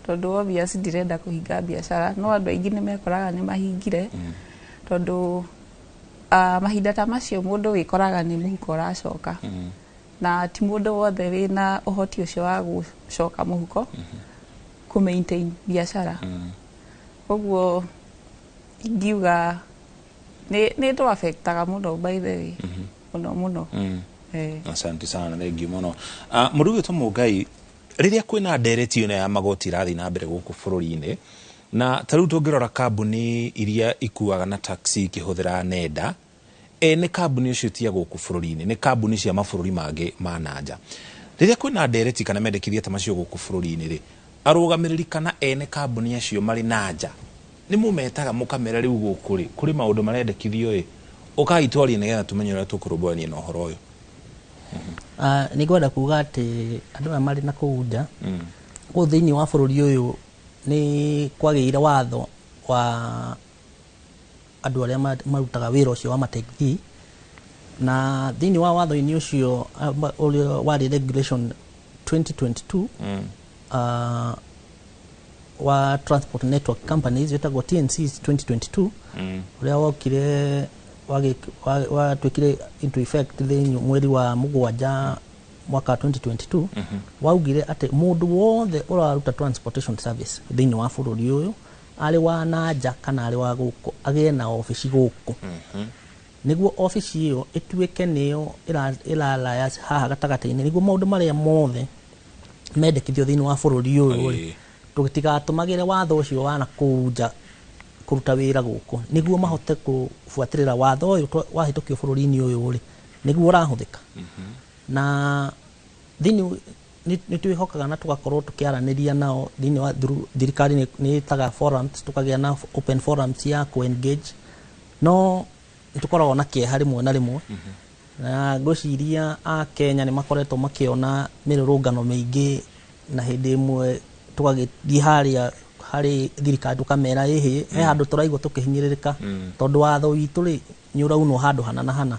tondũ obvious ndirenda kũhinga biacara, no andũ aingĩ nĩ mekoraga nĩ mahingire tondũ mahinda ta macio mũndũ wĩkoraga nĩ mũhuko ũracoka na ti mũndũ wothe wĩna ũhoti ũcio wa gũcoka mũhuko kũ maintain biacara. Koguo ingiuga nĩ tũ affectaga mũno by the way mũno. Asante sana, thengiũ mũno. Mũrugĩtwo Mũngai, rĩrĩa kwĩna ndereti ĩno ya magoti ĩrathiĩ na mbere gũkũ bũrũri-inĩ na ta rĩu tũngĩrora kambuni iria ikuaga na taxi ikĩhũthĩra nenda, nĩ kambuni icio tia gũkũ bũrũri-inĩ, nĩ kambuni cia mabũrũri mangĩ ma nanja. Rĩrĩa kwĩna ndereti kana mendekithia ta macio gũkũ bũrũri-inĩ rĩ, arũgamĩrĩri kana ene kambuni acio marĩ nanja nĩ mũmetaga mũkamera rĩu gũkũ rĩ kũrĩ maũndũ marendekithio ĩ ũkaitwaria nĩgetha tũmenye ũrĩa tũkũrũmbũyania na ũhoro ũyũ? Nĩ ngwenda kuga atĩ andũ aya marĩ na kũu nja gũkũ thĩinĩ wa bũrũri ũyũ nĩ kwagĩire watho wa andũ arĩa marutaga wĩra ũcio wa mategithi, na thĩinĩ wa watho-inĩ ũcio ũrĩa warĩ regulation 2022 wa transport network companies wĩtagwo TNCs 2022 ũrĩa wokire watuĩkire into effect thĩinĩ mweri wa mũgwanja mwaka 2022 waugire atĩ mũndũ wothe ũraruta transportation service thĩinĩ wa bũrũri ũyũ arĩ wa nanja kana arĩ wa gũkũ agĩe na ofici gũkũ nĩguo ofici ĩyo ĩtuĩke nĩyo ĩralaya haha gatagatĩ-inĩ nĩguo maũndũ marĩa mothe mendekithio thĩinĩ wa bũrũri ũyũ tũtigatũmagĩre watho ũcio wa nakũu nja kũruta wĩra gũkũ nĩguo mahote kũbuatĩrĩra watho ũyũ wahĩtũkio bũrũri-inĩ ũyũ rĩ nĩguo ũrahũthĩka. Na thĩinĩ nĩ twĩhokaga na tũgakorwo tũkĩaranĩria nao thĩinĩ wa thirikari nĩ ĩtaga forums, tũkagĩa na open forums ya ku-engage, no nĩ tũkoragwo na kĩeha rĩmwe na rĩmwe na ngwĩciria a Kenya nĩ makoretwo makĩona mĩrũrũngano mĩingĩ na hĩndĩ ĩmwe tũgagĩthiĩ harĩ thirikari tũkamera he handũ tũraigua tũkĩhinyĩrĩrĩka tondũ watho witũ rĩ nĩ ũraunwo handũ hana na hana.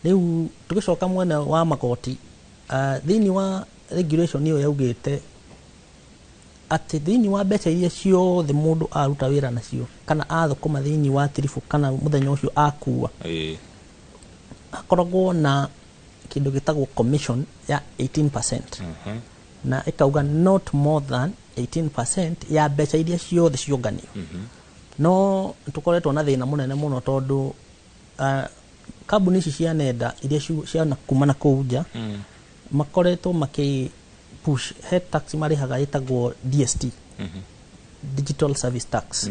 Rĩu tũgĩcoka mwena wa magoti, thĩinĩ wa regulation ĩyo yaugĩte atĩ thĩinĩ wa mbeca iria ciothe mũndũ aruta wĩra nacio kana athũkũma thĩinĩ wa tiribu kana mũthenya ũcio akua, hakoragwo na kĩndũ gĩtagwo commission ya 18%, na ĩkauga not more than 18% ya mbeca iria ciothe cionganio. No tũkoretwo na thĩna mũnene mũno tondũ kambuni ici cia nenda iria ciana kuma na kũu nja makoretwo push head tax marĩhaga ĩtagwo DST, Digital Service Tax,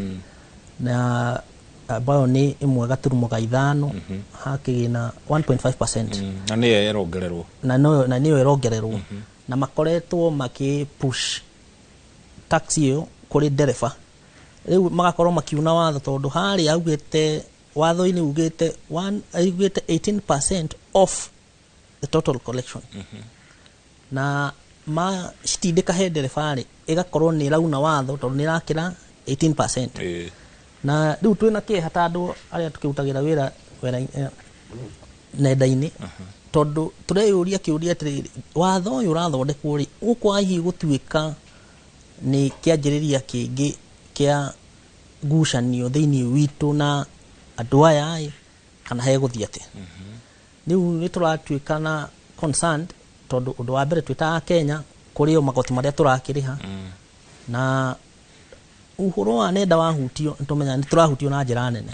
na ambayo nĩ 1.5 hakĩgĩna 1.5%, na nĩyo ĩrongererwo na nĩyo ĩrongererwo na makoretwo push tax ĩyo kũrĩ ndereba. Rĩu magakorwo makiuna watho tondũ harĩa augĩte watho-inĩ ugĩte 18% of the total collection, na citindĩka he ndereba rĩ ĩgakorwo nĩ ĩrauna watho tondũ nĩ ĩrakĩra 18%. Na rĩu twĩna kĩeha ta andũ arĩa tũkĩrutagĩra wĩra nenda-inĩ tondũ tũreyũria kĩũria atĩrĩrĩ, watho ũyũ ũrathondekwo rĩ ũkwaga hihi gũtuĩka nĩ kĩanjĩrĩria kĩngĩ kĩa ngucanio thĩinĩ witũ na andũ aya kana hegũthiĩ atĩa? Rĩu nĩ tũratuĩka na concerned tondũ ũndũ wa mbere twĩtaga Kenya kũrĩ o magoti marĩa tũrakĩrĩha na ũhoro wa nenda wahutio nĩtũmenya nĩ tũrahutio na njĩra nene,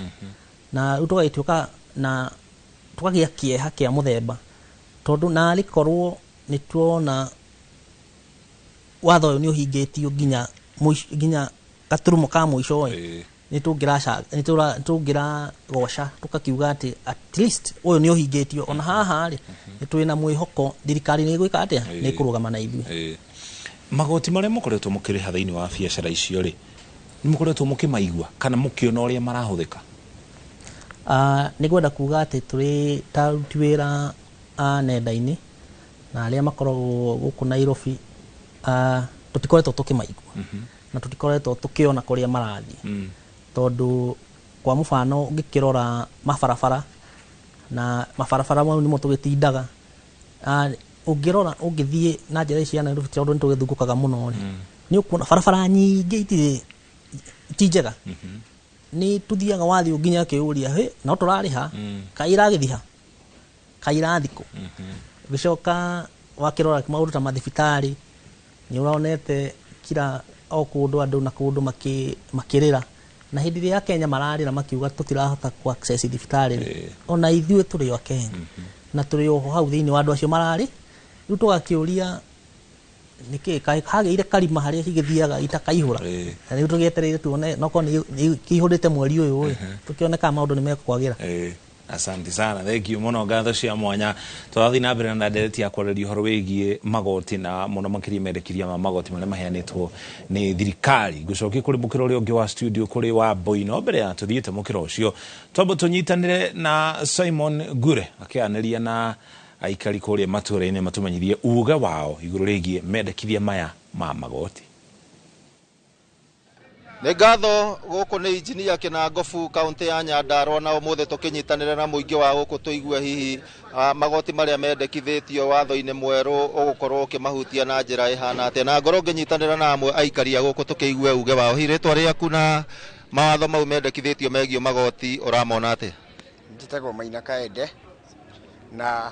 na rĩu tũgagĩtuĩka na tũkagĩa kĩeha kĩa mũthemba tondũ narĩ korwo nĩ tuona watho ũyũ nĩ ũhingĩtio nginya gaturumo ka mũico nĩ tũngĩragoca tũkakiuga atĩ at least ũyũ nĩ ũhingĩtio. Ona haha rĩ nĩ twĩna mwĩhoko thirikari nĩ ĩgwĩka atĩa, nĩ ĩkũrũgama na ithuĩ. Magoti marĩa mũkoretwo mũkĩrĩha thĩinĩ wa biacara icio rĩ nĩ mũkoretwo mũkĩmaigua kana mũkĩona ũrĩa marahũthĩka? Nĩ ngwenda kuga atĩ tũrĩ ta aruti wĩra nenda-inĩ na arĩa makoragwo gũkũ Nairobi tũtikoretwo tũkĩmaigua na tũtikoretwo tũkĩona kũrĩa marathiĩ tondũ kwa mũfano ũngĩkĩrora mabarabara na mabarabara mau nĩmo tũgĩtindaga, ũngĩrora ũngĩthiĩ na njĩra ici ya Nairobi tondũ nĩ tũgĩthungũkaga mũno nĩ ũkuona barabara nyingĩ itirĩ ti njega, nĩ tuthiaga wathiĩ nginya kĩũria no tũrarĩha kai iragĩthiha kai irathikũ. Ũgĩcoka wakĩrora maũndũ ta mathibitarĩ nĩ ũronete kila o kũndũ andũ na kũndũ makĩrĩra, na hĩndĩ ĩrĩa Kenya mararĩra makiuga tũtirahota ku access thibitarĩ, ona ithuĩ tũrĩ o Kenya na tũrĩ o hau thĩinĩ wa andũ acio mararĩ. Rĩu tũgakĩũria nĩkĩ hagĩire karima harĩa cigĩthiaga itakaihũra, na rĩu tũgĩetereire tuone noko nĩ kĩihũrĩte mweri ũyũ tũkĩoneka maũndũ nĩ mekwagĩra. Asante sana, thank you mũno, ngatho cia mwanya. Tũrathiĩ na mbere na ndereti ya kwarĩria ũhoro wĩgiĩ magoti na mũno makĩria mendekithia ma magoti marĩa maheanĩtwo nĩ thirikari. Ngũcokia kũrĩ mũkĩra ũrĩa ũngĩ wa studio kũrĩ wa Boino. Mbere ya tũthiĩte mũkĩra ũcio twambe tũnyitanĩre na Simon Gure akĩanĩria na aikari kũrĩa matũũra-inĩ matũmenyithie uga wao igũrũ rĩgiĩ mendekithia maya ma magoti. Nĩ ngatho gũkũ nĩ injinia Kĩnangobu kaunti ya Nyandarua, na ũmũthĩ tũkĩnyitanĩra na mũingĩ wa gũkũ tũigue hihi magoti marĩa mendekithĩtio watho-inĩ mwerũ ũgũkorwo ũkĩmahutia na njĩra ĩhana atĩa, na ngorwo ngĩnyitanĩra na amwe aikari a gũkũ tũkĩigue uge wao. Hihi rĩtwa rĩaku na mawatho mau mendekithĩtio megiĩ magoti ũramona atĩa? Njĩtagwo Maina Kaende, na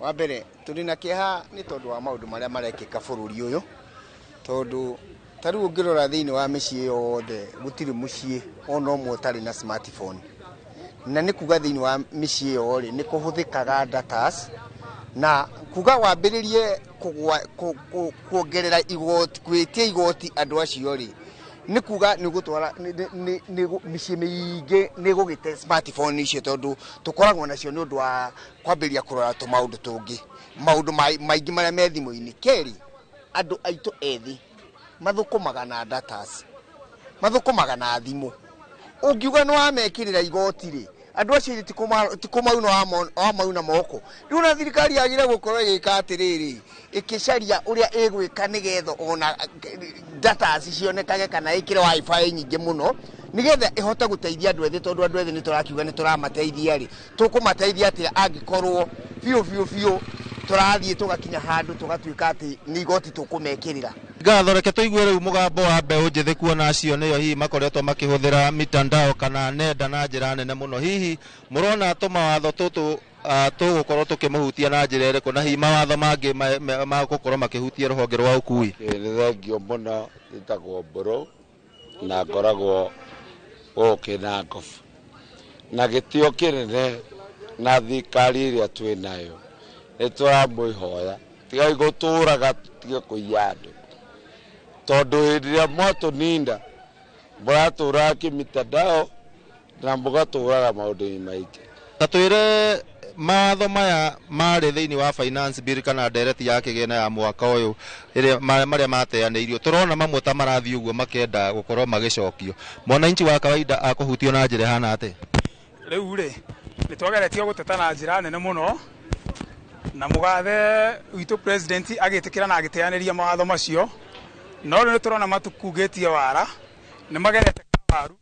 wa mbere tũrĩ na kĩeha nĩ tondũ wa maũndũ marĩa marekĩka bũrũri ũyũ, tondũ tarĩu ũngĩrora thĩinĩ wa mĩciĩ yothe gũtirĩ mũciĩ ona ũmwe ũtarĩ na smartphone, na nĩ kuga thĩinĩ wa mĩciĩ ĩyo rĩ nĩ kũhũthĩkaga datas, na kuga wambĩrĩrie kuongerera igoti, kwĩtia igoti andũ acio rĩ nĩ kuga nĩ gũtwara mĩciĩ mĩingĩ nĩ gũgĩte smartphone icio, tondũ tũkoragwo nacio nĩ ũndũ wa kwambĩrĩria kũrora tũmaũndũ tũngĩ, maũndũ maingĩ marĩa me thimũ-inĩ. Kerĩ andu aitu ethi mathukumaga na datas mathukumaga na thimu ungiuga no amekirira igoti ri andu acio tikumauna wa mauna moko riu na thirikari yagire gukorwo igika atiriri ikicaria uria igwika nigetha ona data cionekage kana ikire wifi nyingi muno nigetha ihota guteithia andu ethi tondu andu ethi ni turakiuga ni turamateithia ri tukumateithia ati angikorwo fiu turathie tugakinya handu tugatuika ati ni igoti tukumekirira ngatho reke tuigue riu mugambo wa mbeu njithi kuona acio niyo hihi makoretwo makihuthira mitandao kana nenda na njira nene muno hihi murona tumawatho tutu tugukorwo tukimuhutia na njira iriku na hihi mawatho mangi magukorwo makihutia ruhonge rwa ukui thengio muno itagwo mburu na ngoragwo gukina ngofu na gitio kinene na thirikari iria twinayo nituramwihoya tigai guturaga tutige kuiya andu tondu hindi iria mwatuninda muraturaga kimitandao na mugaturaga maundu-ini maingi tatwire mawatho maya mari thiini wa finance bill kana ndereti ya kigina ya mwaka uyu iria maria mateaneirio turona mamwe ta marathi uguo makenda gukorwo magicokio mwananchi wa kawaida akuhutio na njira hana ate riu ri nitwageretio guteta na njira nene muno na mugathe witu president agitikira na agiteaniria mawatho macio no riu turona matukugetie wara ni magerete kawaru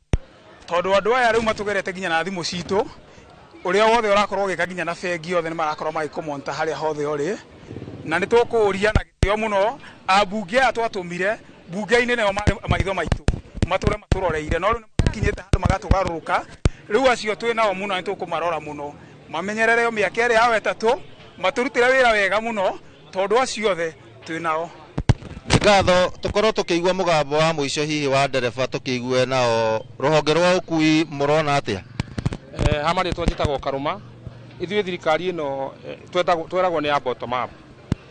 tondu andu aya riu matugerete ginya na thimu citu uria wothe urakorwo gika ginya na bengi othe ni marakorwo magikomonta haria hothe uri na nitukuria na gitio muno abunge atwatumire bunge-ini neo maitho maitu mature maturoreire no riu ni makinyite handu magatugaruruka riu acio twinao muno nitukumarora muno mamenyerere miaka iri yao etatu maturutire wira wega muno tondu acio othe twinao ngatho tukorwo tukiigua mugambo wa muico hihi wa ndereba tukiigue nao ruhonge rwa ukui murona atia hamari twajitagwo karuma ithuĩ thirikari ĩno tweragwo nĩ ya bottom up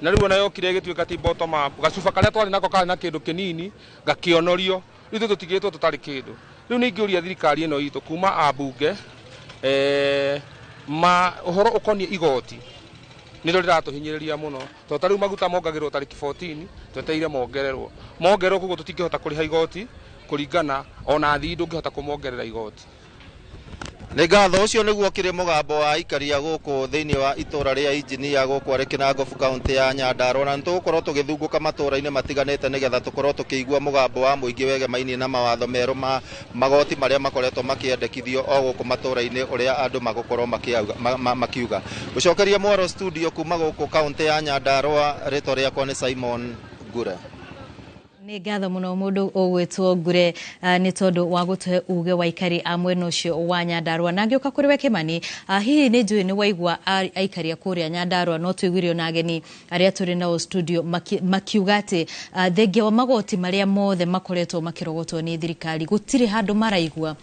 na rĩu ona yokire gĩtuĩka ti bottom up gacuba karĩa twarĩ nako karĩ na kĩndũ kĩnini gakĩonorio rĩu tũtigĩtwo tũtarĩ kĩndũ rĩu nĩ ingĩũria thirikari ĩno itũ kuma ambunge ũhoro ũkoniĩ igoti nĩrĩo rĩratũhinyĩrĩria mũno tondũ ta rĩu maguta mongagĩrwo tarĩki 14 tweteire mongererwo koguo tũtingĩhota kũrĩha igoti kũringana ona thii ndũngĩhota kũmongerera igoti nĩ ngatho ũcio nĩguo kĩrĩ mũgambo wa ikaria gũkũ thĩinĩ wa itura rĩa injinia gũkũ arĩ Kinangofu kaunti ya Nyandarua na nĩtũgũkorwo tũgĩthungũka matũra-inĩ matiganĩte nĩgetha tũkorwo tũkĩigua mũgambo wa mũingĩ wegemainie na mawatho merũ ma magoti marĩa makoretwo makĩendekithio o gũkũ matũra-inĩ ũrĩa andũ magũkorwo makiuga gũcokeria Mwaro studio kuma gũkũ kaunti ya Nyandarua rĩtwa rĩakwa nĩ Simon Ngure nĩ ngatho muno mundu ũgwĩtwo Ngure nĩ tondu wa gũtũhe uge wa ikari a mwena ũcio wa Nyandarua na ngĩũka kũrĩ we Kimani hihi nĩ njũĩ nĩ waigua aikaria kũrĩa Nyandarua no tũiguire na ageni arĩa tũrĩ nao studio makiuga atĩ thengia wa magoti marĩa mothe makoretwo makĩrogotwo nĩ thirikari gũtirĩ handũ maraigua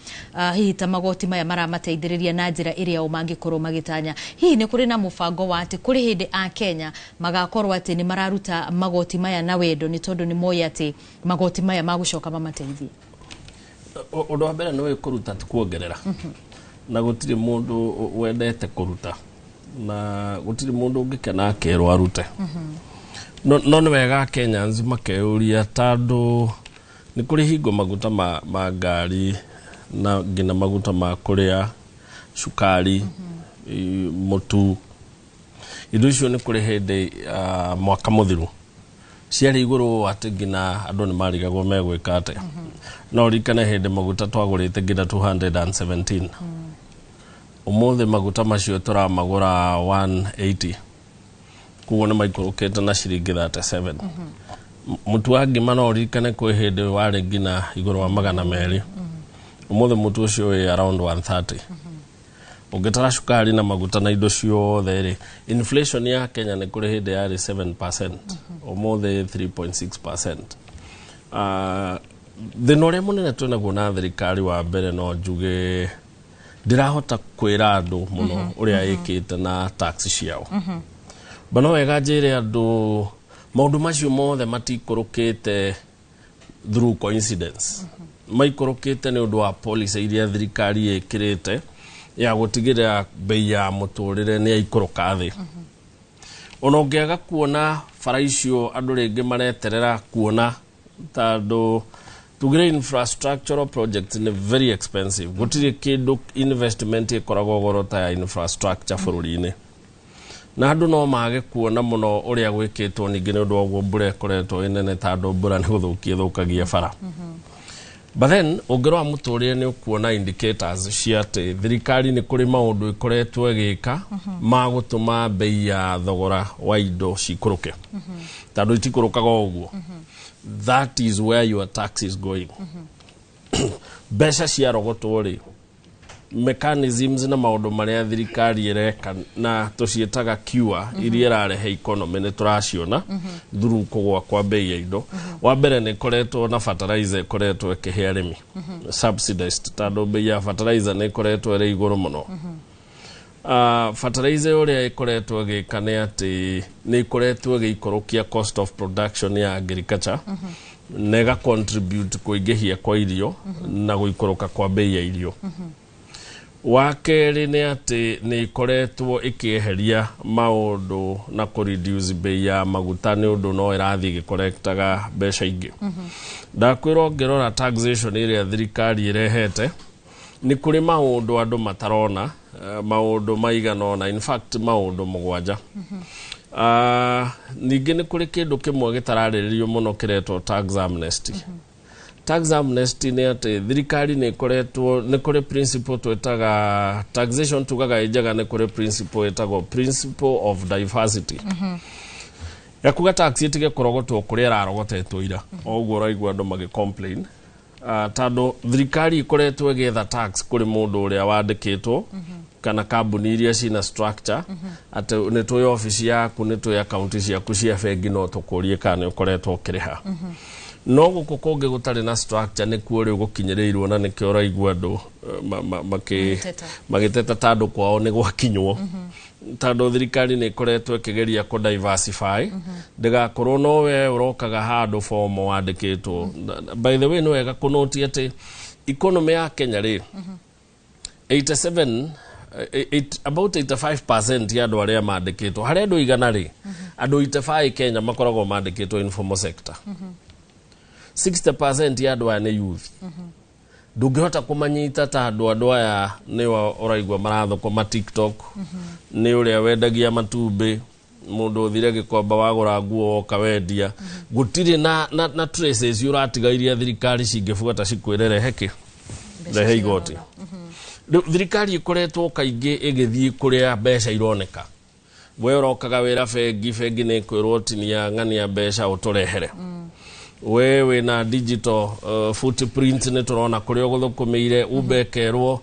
hihi ta magoti maya maramateithĩrĩria na njĩra ĩrĩa o mangĩkorwo magĩtanya hihi nĩ kũrĩ na mũbango wa atĩ kũrĩ hĩndĩ a Kenya magakorwo atĩ nĩ mararuta magoti maya na wendo nĩ tondu nĩ moĩ atĩ magoti maya magũcoka mamateithie ũndũ wa mbere nĩ kũruta kuongerera na gũtirĩ mũndũ wendete kũruta na gũtirĩ mũndũ ũngĩkena akerwo arute no nĩ wega Kenyans makeyũria tondũ nĩ kũrĩ hingo maguta ma ngari na nginya maguta ma kũrĩa cukari mũtu indo icio nĩ kũrĩ hĩndĩ mwaka mũthiru ciarĩ igũrũ atĩ nginya andũ nĩ marigagwo megwĩka atĩa no rikane hĩndĩ maguta twagũrĩte nginya 217 ũmũthĩ maguta macio tũramagũra 180 koguo nĩ maikũrũkĩte na ciringi 37 mũtu wa ngima no rikane kwĩ hĩndĩ warĩ nginya igũrũ wa 200 ũmũthĩ mũtu ũcio wĩ around 130 ũngĩtara cukari na maguta na indo ciothe rĩ inflation ya Kenya nĩ kũrĩ hĩndĩ yarĩ 7% ũmũthĩ 3.6%. Thĩna ũrĩa mũnene twĩnaguo na thirikari wa mbere no njuge ndĩrahota kwĩra andũ mũno ũrĩa ĩkĩte na tax ciao bano wega njĩre andũ maũndũ macio mothe matikũrũkĩte through coincidence maikũrũkĩte nĩ ũndũ wa policy iria thirikari ĩkĩrĩte ya gũtigĩrĩra bei ya mũtũrĩre nĩ yaikũrũka thĩ ona ũngĩaga kuona bara icio andũ rĩngĩ mareterera kuona tondũ tugire infrastructural project ni very expensive. Gũtirĩ kĩndũ investment ĩkoragwo goro ta ya infrastructure bũrũri-inĩ. Na andũ no mage kuona mũno ũrĩa gwĩkĩtwo ningĩ nĩ ũndũ wa ũguo mbura ĩkoretwo ĩnene tondũ mbura nĩ gũthũkagia bara. But then ũngĩrora mũtũrĩre nĩ ũkuona indicators cia atĩ thirikari nĩ kũrĩ maũndũ ĩkoretwo ĩgĩka ma gũtũma bei ya thogora wa indo cikũrũke. Tondũ itikũrũkaga ũguo. That is where your tax is going. Mbeca ciarogotwo rĩ, mechanisms na maũndũ marĩa thirikari ĩreka na tũciĩtaga cure iria ĩrarehe economy nĩ tũraciona through kũgwa kwa bei ya indo. Wa mbere nĩ koretwo na fertilizer ĩkoretwo ĩkĩhe arĩmi subsidized tondũ bei ya fertilizer nĩ ĩkoretwo ĩrĩ igũrũ mũno. Fertilizer ũrĩa ĩkoretwo ĩgĩka nĩ atĩ nĩ ĩkoretwo ĩgĩikũrũkia cost of production ya agriculture na ĩga contribute kũingĩhia kwa irio na gũikũrũka kwa bei ya irio. Wa kerĩ nĩ atĩ nĩ ĩkoretwo ĩkĩeheria maũndũ na kũreduce bei ya maguta nĩ ũndũ no ĩrathiĩ gĩkorektaga mbeca ingĩ. Ndakwĩra ũngĩrora taxation ĩrĩa thirikari ĩrehete nĩ kũrĩ maũndũ andũ matarona maũndũ maigana ona, in fact maũndũ 7. Ningĩ nĩ kũrĩ kĩndũ kĩmwe gĩtararĩrĩrio mũno kĩretwo tax amnesty. Tax amnesty nĩ atĩ thirikari nĩ ĩkoretwo nĩ kũrĩ principle twetaga taxation tugaga ĩnjaga nĩ kũrĩ principle ĩtagwo principle of diversity. Ya kuga tax ĩtige kũrogotwo kũrĩa ĩrarogotetwo ira. Oguo ũraigua andũ magĩ-complain. Tondũ thirikari ĩkoretwo ĩgĩetha tax kũrĩ mũndũ ũrĩa wandĩkĩtwo kana kambuni iria cina structure atĩ nĩ tũĩ office yaku nĩ tũĩ account ciaku cia bengi no tũkũrie kana nĩ ũkoretwo ũkĩrĩha. No gũkũ kũngĩ gũtarĩ na structure nĩ kuo rĩu gũkinyĩrĩirwo na nĩkĩo ũraigua andũ magĩteta tondũ kwao nĩ gwakinywo. Tondũ thirikari nĩ ĩkoretwo ĩkĩgeria kũ-diversify ndĩgakorwo no we ũrokaga handũ fomo wandĩkĩtwo. By the way nĩ wega kũnoti atĩ economy ya Kenya rĩ about 85% ya andũ arĩa mandĩkĩtwo harĩ andũ igana rĩ andũ 85 Kenya makoragwo mandĩkĩtwo informal sector. 60% ya andũ aya nĩ youth. Ndũngĩhota kũmanyita ta andũ aya nĩ ũraigua marathũkũma TikTok, nĩ ũrĩa wendagia matumbĩ, mũndũ ũthire Gĩkomba wagũra nguo woka wendia. Gũtirĩ na traces ũratiga iria thirikari cingĩbuata cikwĩre rehe igoti. Thirikari ĩkoretwo kaingĩ ĩgĩthiĩ kũrĩa mbeca ironeka. We ũrokaga wĩra bengi nĩ kwĩrwo tinia ng'ania mbeca ũtũrehere. We wĩna digital footprint nĩ tũrona kũrĩa ũgũthũkũmĩire ubekerwo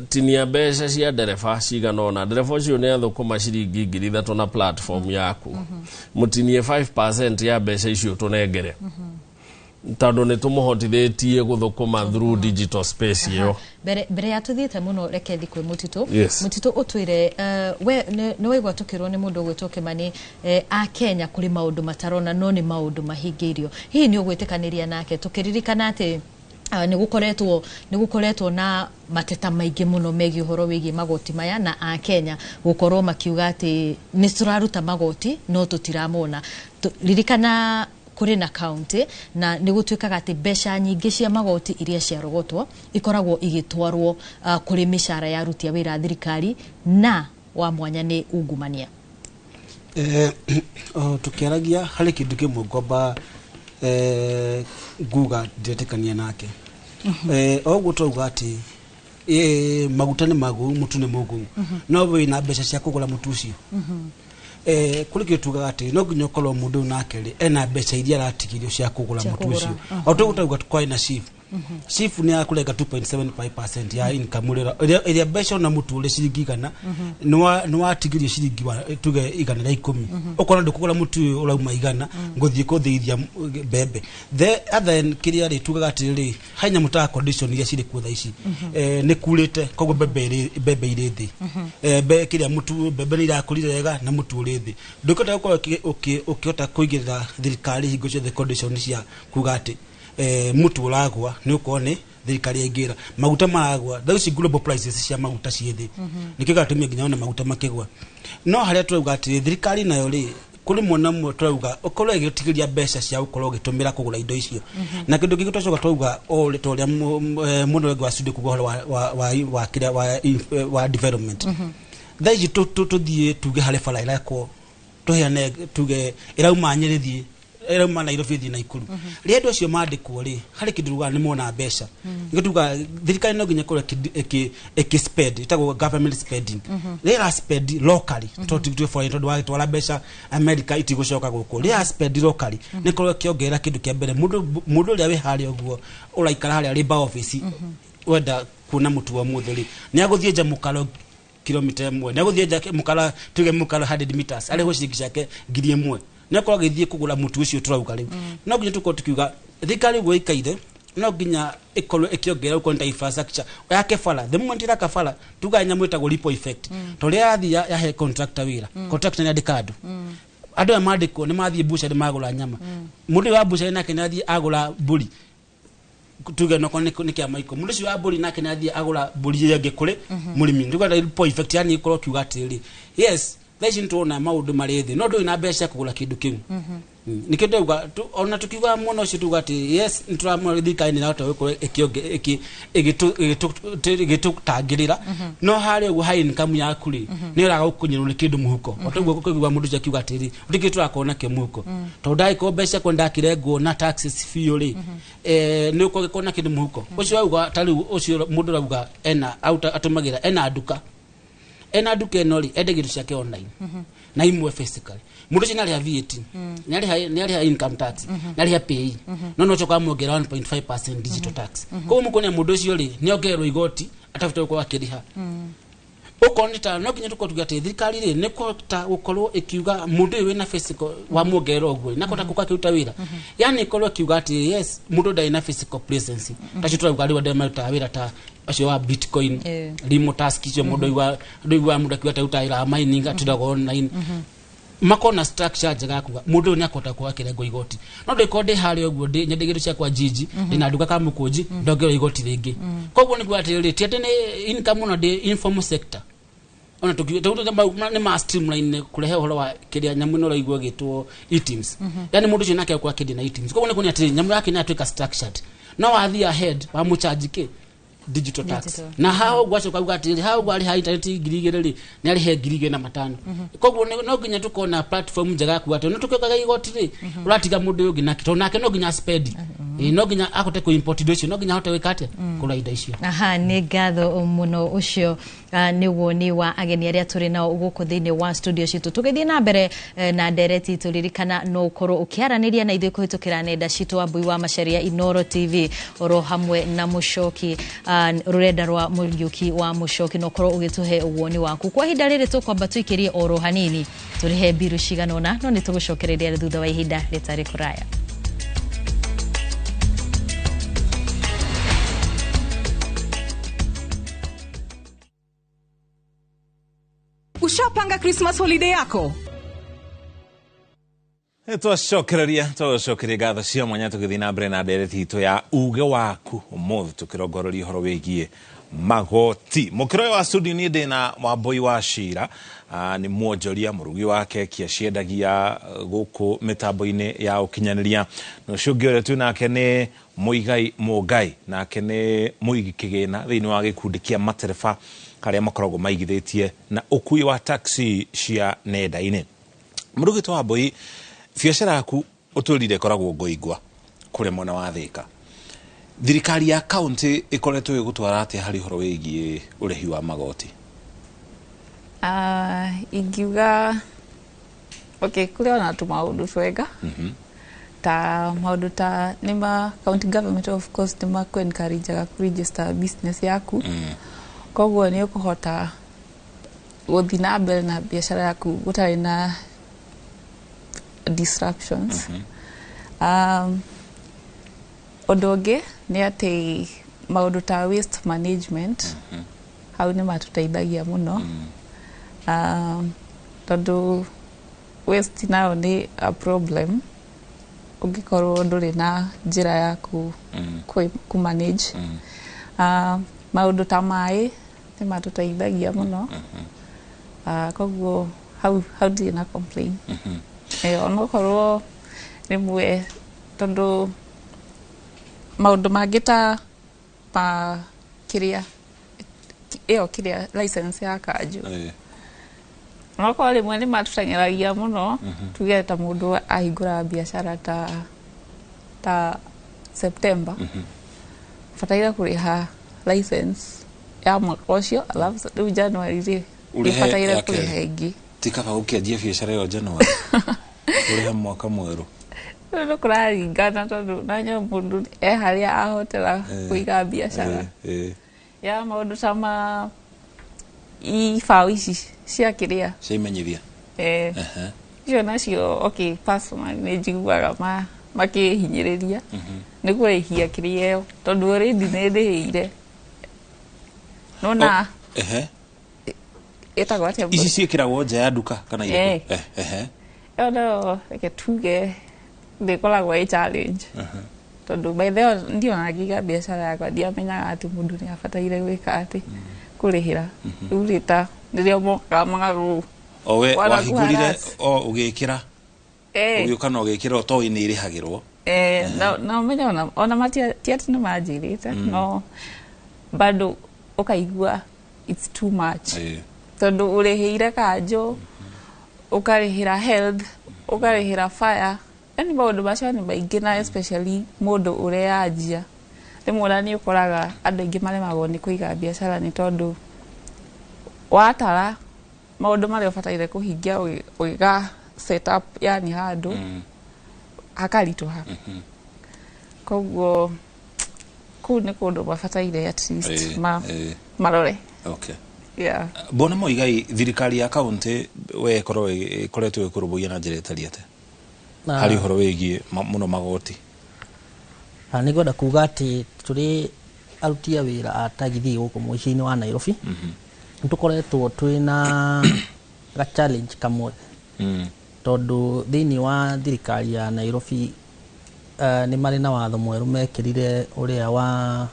tinia mbeca cia ndereba cigana ona. Ndereba ũcio nĩ athũkũma ciringi 3,000 na platform yaku. Mũtinie 5% ya mbeca icio tũnengere. Tondũ nĩ tũmũhotithĩtie gũthũkũma through digital space ĩyo. Mbere ya tũthiĩte mũno reke thiĩ kwĩ Mũtitũ. Mũtitũ ũtwĩre we nĩ waigua tũkĩrwo nĩ mũndũ ũgwĩtwo Kĩmani a Kenya kũrĩ maũndũ matarona no nĩ maũndũ mahingĩirio. Hihi nĩ ũgwĩtĩkanĩria nake tũkĩririkana atĩ nĩ gũkoretwo na mateta maingĩ mũno megiĩ ũhoro wĩgiĩ magoti maya na a Kenya gũkorwo makiuga atĩ nĩ tũraruta magoti no tũtiramona. Ririkana kũrĩ na county na nĩ gũtuĩkaga atĩ mbeca nyingĩ cia magoti iria ciarogotwo ikoragwo igĩtwarwo kũrĩ mĩcara ya aruti a wĩra thirikari na wa mwanya nĩ ungumania. Tukiaragia harĩ kĩndũ kĩmwe ngomba nguga ndĩretĩkania nake. Oguo twauga atĩ maguta nĩ magu mũtu nĩ mũgu no wĩna mbeca cia kũgũra mũtu ũcio. Kũrĩ kĩndũ tugaga atĩ no nginya ũkorwo mũndũ nake rĩ ena mbeca iria aratigirio cia kũgũra mũtu ũcio. O tũgũtauga kwĩ na chief. Chief nĩ akũrenga 2.75% ya income ĩrĩa mbeca na mũtu ũrĩ ciringi 100 nĩ watigirio ciringi tuge 110. Ũkona ndũkũgũra mũtu ũyũ ũrauma 100 ngũthiĩ kũthĩithia mbembe. The other kĩrĩa rĩ tugaga atĩ rĩ hanya mũtaga condition iria cirĩ kuo thaa ici nĩ kurĩte koguo mbembe irĩ thĩ. Kĩrĩa mũtu mbembe nĩ irakũrire wega na mũtu ũrĩ thĩ. Ndũkĩhota gũkorwo ũkĩhota kũigĩrĩra thirikari hingo ciothe condition cia kuga atĩ mutu uragwa ni ukone thirikari yaingira maguta maragwa those global prices cia maguta ciethĩ nikĩga tumia nginya ona maguta makĩgwa no harĩa turauga atĩ thirikari nayo rĩ kuri mwana mwe twauga ukorwo igitigiria mbeca cia ukorwo gitumira kugura indo icio na kindu kingi twacoka twauga ole toria mundu wengi wa studio kugohora wa development thaici tuthie tuge hare bara irakwo tuheane tuge irauma nyirithie irauma Nairobi thie na ikuru ria andu acio mandikwo ri hari kindu ruga ni mona mbeca ngituga thirikari no nginya kore eki spend itago government spending ria spend locally to for into wa twala mbeca America itigucoka guku ria spend locally ni kore kiongera kindu kia mbere mundu ria we hari oguo uraikara hari labor office wenda kuna mutu wa mutheri ni aguthie nja mukalo kilomita 1 ni aguthie nja mukala tuge mukalo 100 meters ari gucingisha ke 1000 nekora githie kugura mutu ucio turauga riu no nginya tuko tukiuga thikari guikaire no nginya ikolo ikiongera uko infrastructure yake fala the moment ira kafala tuga nyamu itago ripple effect to ria athi ya he contractor wira contractor ni adikadu adu amadiko ni mathie busha ni magula nyama mundu wa busha nake ni athie agula buri tuga no kone kia maiko mundu cio wa buri nake ni athie agula buri yenge kure murimi tuga ripple effect yani ikolo kiuga atiri yes thaici tuona maundu mari thi no ndu ina mbeca kugura kindu kiu nikinduga ona tukiuga muno cio tuga ati yes nturamurithikaini na to wikore igitutangirira no hari ugu high income yaku ri ni uraga gukunyirwo ni kindu muhuko otuguo kuigwa mundu cia kiuga atiri ndikitura kuona ke muhuko to ndai ko mbeca kwenda kirengwo na taxes fee ri ni uko gikona kindu muhuko ucio auga tari ucio mundu rauga ena atumagira ena duka ena duka enori endegiru ciake online na imwe physically mundu cina ria VAT nari ha income tax nari ha pay no choka muongera 1.5% digital tax ko mukone mundu cio ri ni ongerwo igoti atafuta kwa akiriha ukonita no kinya tukotuga te thirikari ri ni kota gukorwo ikiuga mundu we na physical wa muongera ogwe na kota kuka kiuta wira yani ikorwo kiuga ati yes mundu dai na physical presence tachitura ugari wa dema ta wira ta acio wa bitcoin remote task cio mundu wa mundu kiuta utaira mining atudago online makona structure jaga kuga mundu ni akota kwa kirengo igoti no ndikode hari ogwo ndi nyendegiru cia kwa jiji ndina nduka kama mukunji ndogero igoti ringi koguo ni gwatiri ti atene income no ndi informal sector ona tukiuta ni ma streamline kurehe horo wa kiria nyamu no raigwo gitwo items yani mundu cio nake kwa kidi na items koguo ni kunya atiri nyamu yake ni atuika structured no athi ahead wa mucharge ke digital tax na hao gwacho kwa ati hao gwali ha internet girigireri ni ari he girige na matano koguo no ginya tukona platform jaga ku ati no tukeka igoti ri uratiga mundu yugi na kito nake no ginya spend no ginya akote ku import docio no ginya hote wikate kula ida icio ni gatho muno ucio ni woni wa ageni aria turi nao guku thiini wa studio citu tugithii na mbere na ndereti turirikana no ukoro ukiaraniria na ithuĩ kuhitukira nenda citu Wambui wa Macharia Inoro TV oro hamwe na Muchoki rurenda rwa Muriuki wa Muchoki no ukoro ugituhe uwoni waku kwa ihinda riri tukwamba tuikirie oro hanini turihe biru ciganona no nitugucokereria thutha wa ihinda ritari kuraya. Ushapanga Christmas holiday yako? Twacokereria gatho cia mwanya tugithi na mbere na ndereti itu ya uge waku umuthi tukirongororia horo wigie magoti mukiro wa studio ni ndina Wambui wa Shira ni muonjoria murugi wa keki aciendagia guku mitambo-ini ya ukinyaniria no cungire tu nake ni Muigai Mugai nake ni muigi kigina thiini wa gikundi kia matereba karia makoragwo maigithitie na ukui wa taxi cia nenda-ini murugi to Wambui biacara yaku uturire koragwo ngoigwa kure mona wa Thika thirikari ya county ikoretwo igutwara ati hari horo wigie urehi wa magoti ingiuga okay kule ona tu maundu twega ta maundu ta nima county government of course nima ku encourage ku register business yaku koguo ni ukuhota guthi na mbere na biashara yaku gutari na disruptions odonge ni ati maundu ta waste management hau ni matutaithagia muno tondu waste now ni a problem ungikorwo nduri na njira ya ku manage maundu ta mai ni matutaithagia muno koguo how do you not complain onokorwo rimwe tondu maundu mangi ta pa kiria license ya kanju onokorwo rimwe ni matuteng'eragia muno tuge ta mundu ahingura biashara ta September fataira kuriha license ya mwaka ucio alafu riu January fataira kuriha ingi tikaba ukianjia biashara yo January uriha mwaka mweru no kuraringana tondu nanyo mundu haria ahotera kuiga biashara ya maundu sama ifao ici cia kiria cia imenyithia cio nacio okay personal ni njiguaga makihinyiriria ni kurihia kiria yo tondu already ni ndihire nona etagwo atia ici ciikiragwo nja ya duka kana ile no like tuge ndikoragwo i challenge tondu by the way ndio nagiga biashara yakwa ndiamenyaga ati mundu ni abataire gwika ati kurihira urita ndirio moka magaru owe wahingurire ugikira ugiuka no ugikira otoyi ni irihagirwo no menya ona matia tiati ni majirite no bado ukaigua it's too much tondu urihire kanjo ukarihira health ukarihira fire yani maundu macio ni maingĩ na especially mundu ureanjia rimwe ni ukoraga andu aingi maremagwo ni kuiga biashara ni tondu watara maundu maria ubataire kuhingia ugiga set up yani handu hakarituha koguo kuu ni kundu mabataire at least marore okay yeah bona moigai thirikari ya county we koretwo ikurubugia na njira itariate hari horo wigie muno magoti ni goda kuga ati turi arutia wira atagithi guku muici-ini wa Nairobi tukoretwo twina ga challenge kamwe tondu thiini wa thirikari ya Nairobi ni mari na watho mweru mekirire uria wa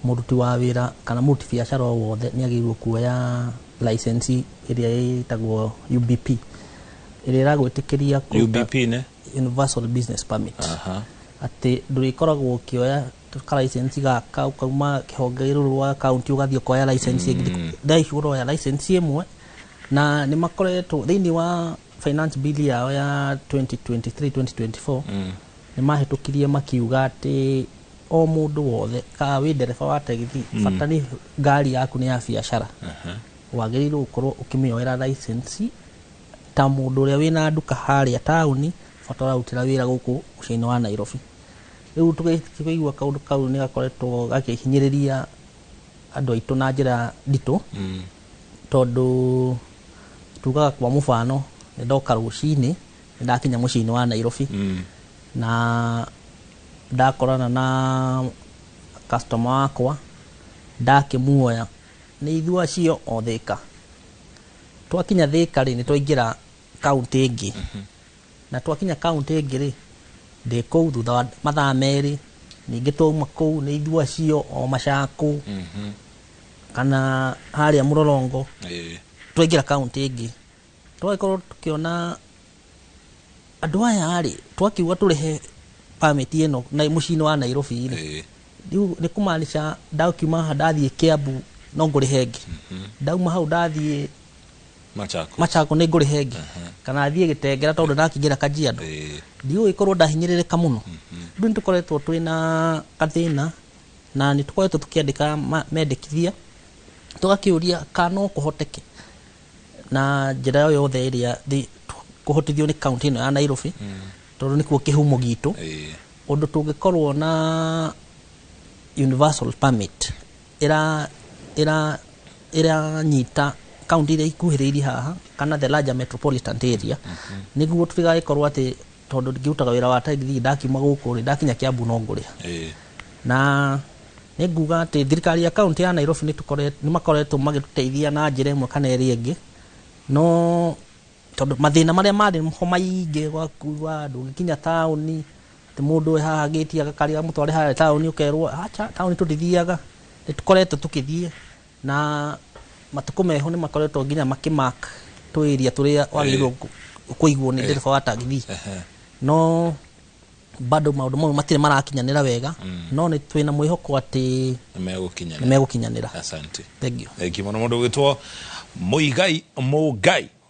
muruti wa wira kana muruti biashara wothe ni agirwo kuoya license iria itagwo UBP iria iragwitikiria UBP ne Universal Business Permit ati ndurikoragwo ukioya license gaka ukauma kihongeiro rwa county ugathio koya license dai uroya license imwe na ni makoretwo thiini wa finance bill yao ya 2023-2024 ni mahitukirie makiuga ati o mundu wothe ka wi ndereba wa tegithi bata ni ngari yaku ni ya biashara wagiriirwo gukorwo ukimioera license ta mundu uria wina nduka haria tauni bata urutira wira guku muciĩ-inĩ wa Nairobi riu tukigua kaundu kau ni gakoretwo gakihinyiriria andu aitu na njira nditu tondu tugaga kwa mufano ni ndoka ruciini ndakinya muciĩ-inĩ wa Nairobi na ndakorana na customer wakwa ndakimuoya ni ithua cio o Thika twakinya Thika ri ni twaingira county ingi na twakinya county ingi ri ndi kou thutha mathaa meri ningi twauma kou ni ithua cio o Machaku kana haria Murolongo twaingira county ingi twakorwo tukiona andu aya ari twakiuga turihe permit ino na muciĩ-ini wa Nairobi riu ni kumaanisha ndakiuma ndathie Kiambu no ngurihe ingi ndauma hau ndathie Machaku ni ngurihe ingi kana thie Gitengera tondu ndakinyira Kajiado ndiu ikorwo ndahinyiririka muno riu tukoretwo twina kathina na ni tukoretwo tukiandika mendekithia tugakiuria kana kuhoteke na njira yo yothe iria kuhotithio ni county ino ya Nairobi tondu nikuo kihumo gitu undu tungikorwo na universal permit ira nyita county iria ikuhiriiri haha kana the larger metropolitan area niguo tutigagikorwo ati tondu ngiutaga wira wa tagithi ndakiuma guku ri ndakinya Kiambu no nguriha na niguga ati thirikari ya county ya Nairobi ni makoretwo magituteithia na njira imwe kana iri ingi no tondu mathina maria mari ho maingi gwakuwa andu gikinya tauni ti mundu haha giti agakaria mutware haha tauni ukerwo acha tauni tutithiaga nitukoretwo tukithie na matuko meho ni makoretwo nginya makimark twiria turia wagirwo kuigwo ni ndereba wa taxi no bado maundu mau matire marakinyanira wega no ni twina mwihoko ati megukinyanira. Asante. Thank you muno mundu witwo Muigai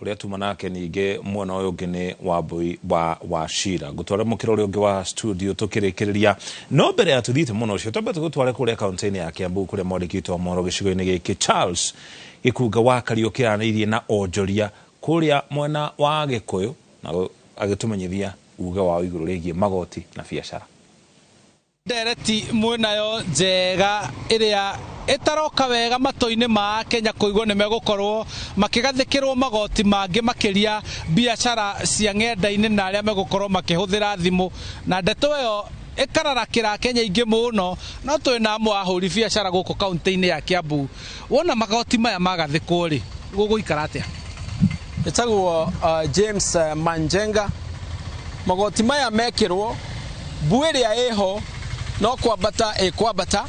uria tuma nake ninge mwena uyu ungi ni wa Shira gutwara mukiro uria ungi wa studio tukirikiria no mbere ya tuthite muno ucio twambe tugutware kuria kaunti ya Kiambu kuria mwandikitwo Moro gicigo-ini giki Charles Gikuga wa Kariukianirie na onjoria kuria mwena wa Gikuyu na agitumenyithia uga wa iguru rigie magoti na biashara. Ndereti mwenayo njega iria itaroka wega matoine ma Kenya kuigwo ni megukorwo makigathikirwo magoti mangi makiria biashara cia ng'enda-ini na aria megukorwo makihuthira thimu na ndeto yo ikararakira Kenya ingi muno no twina amwe ahuri biashara guku kaunti-ini ya Kiambu wona magoti maya magathikwo ri guguikara atia? Etagwo James Manjenga. Magoti maya mekirwo buiria eho no kwambata kwambata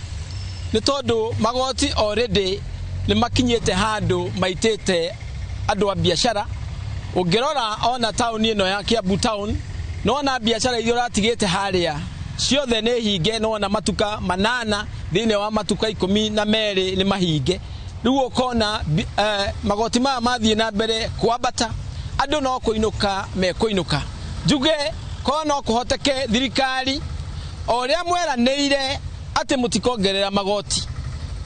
ni tondu magoti already ni makinyete handu maitete andu a biashara. Ungirora ona town ino ya Kiambu town no na biashara iria ratigite haria ciothe ni hinge no na matuka manana thine wa matuka 12 ni mahinge. Riu ukona magoti maya mathie na mbere kwambata andu no kuinuka mekuinuka juge kono kuhoteke thirikari oria mweranire ati mutikongerera magoti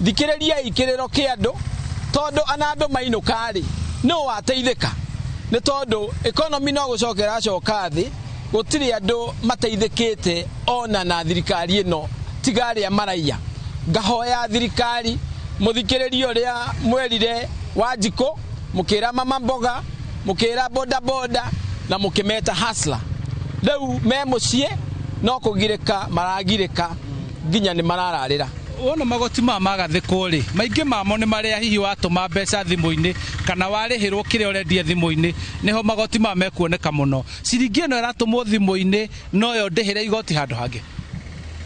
thikiriria ikiriro kiandu tondu anandu mainukari no wateithika ni tondu economy no gucokera coka thi gutiri andu mateithikite ona na thirikari ino tigari amaraia ngahoya thirikari muthikiriria uria mwerire Wanjiko mukira mama mboga mukira boda boda na mukimeta hustler riu me mucie no kugirika maragirika nginya ni marararira. Wona magoti ma magathikwo ri maingi mamo ni maria hihi watuma mbeca thimu-ini kana warihirwo kire urendia thimu-ini niho magoti ma mekuoneka muno. Ciringi ino iratumwo thimu-ini no yo ndihire igoti handu hangi.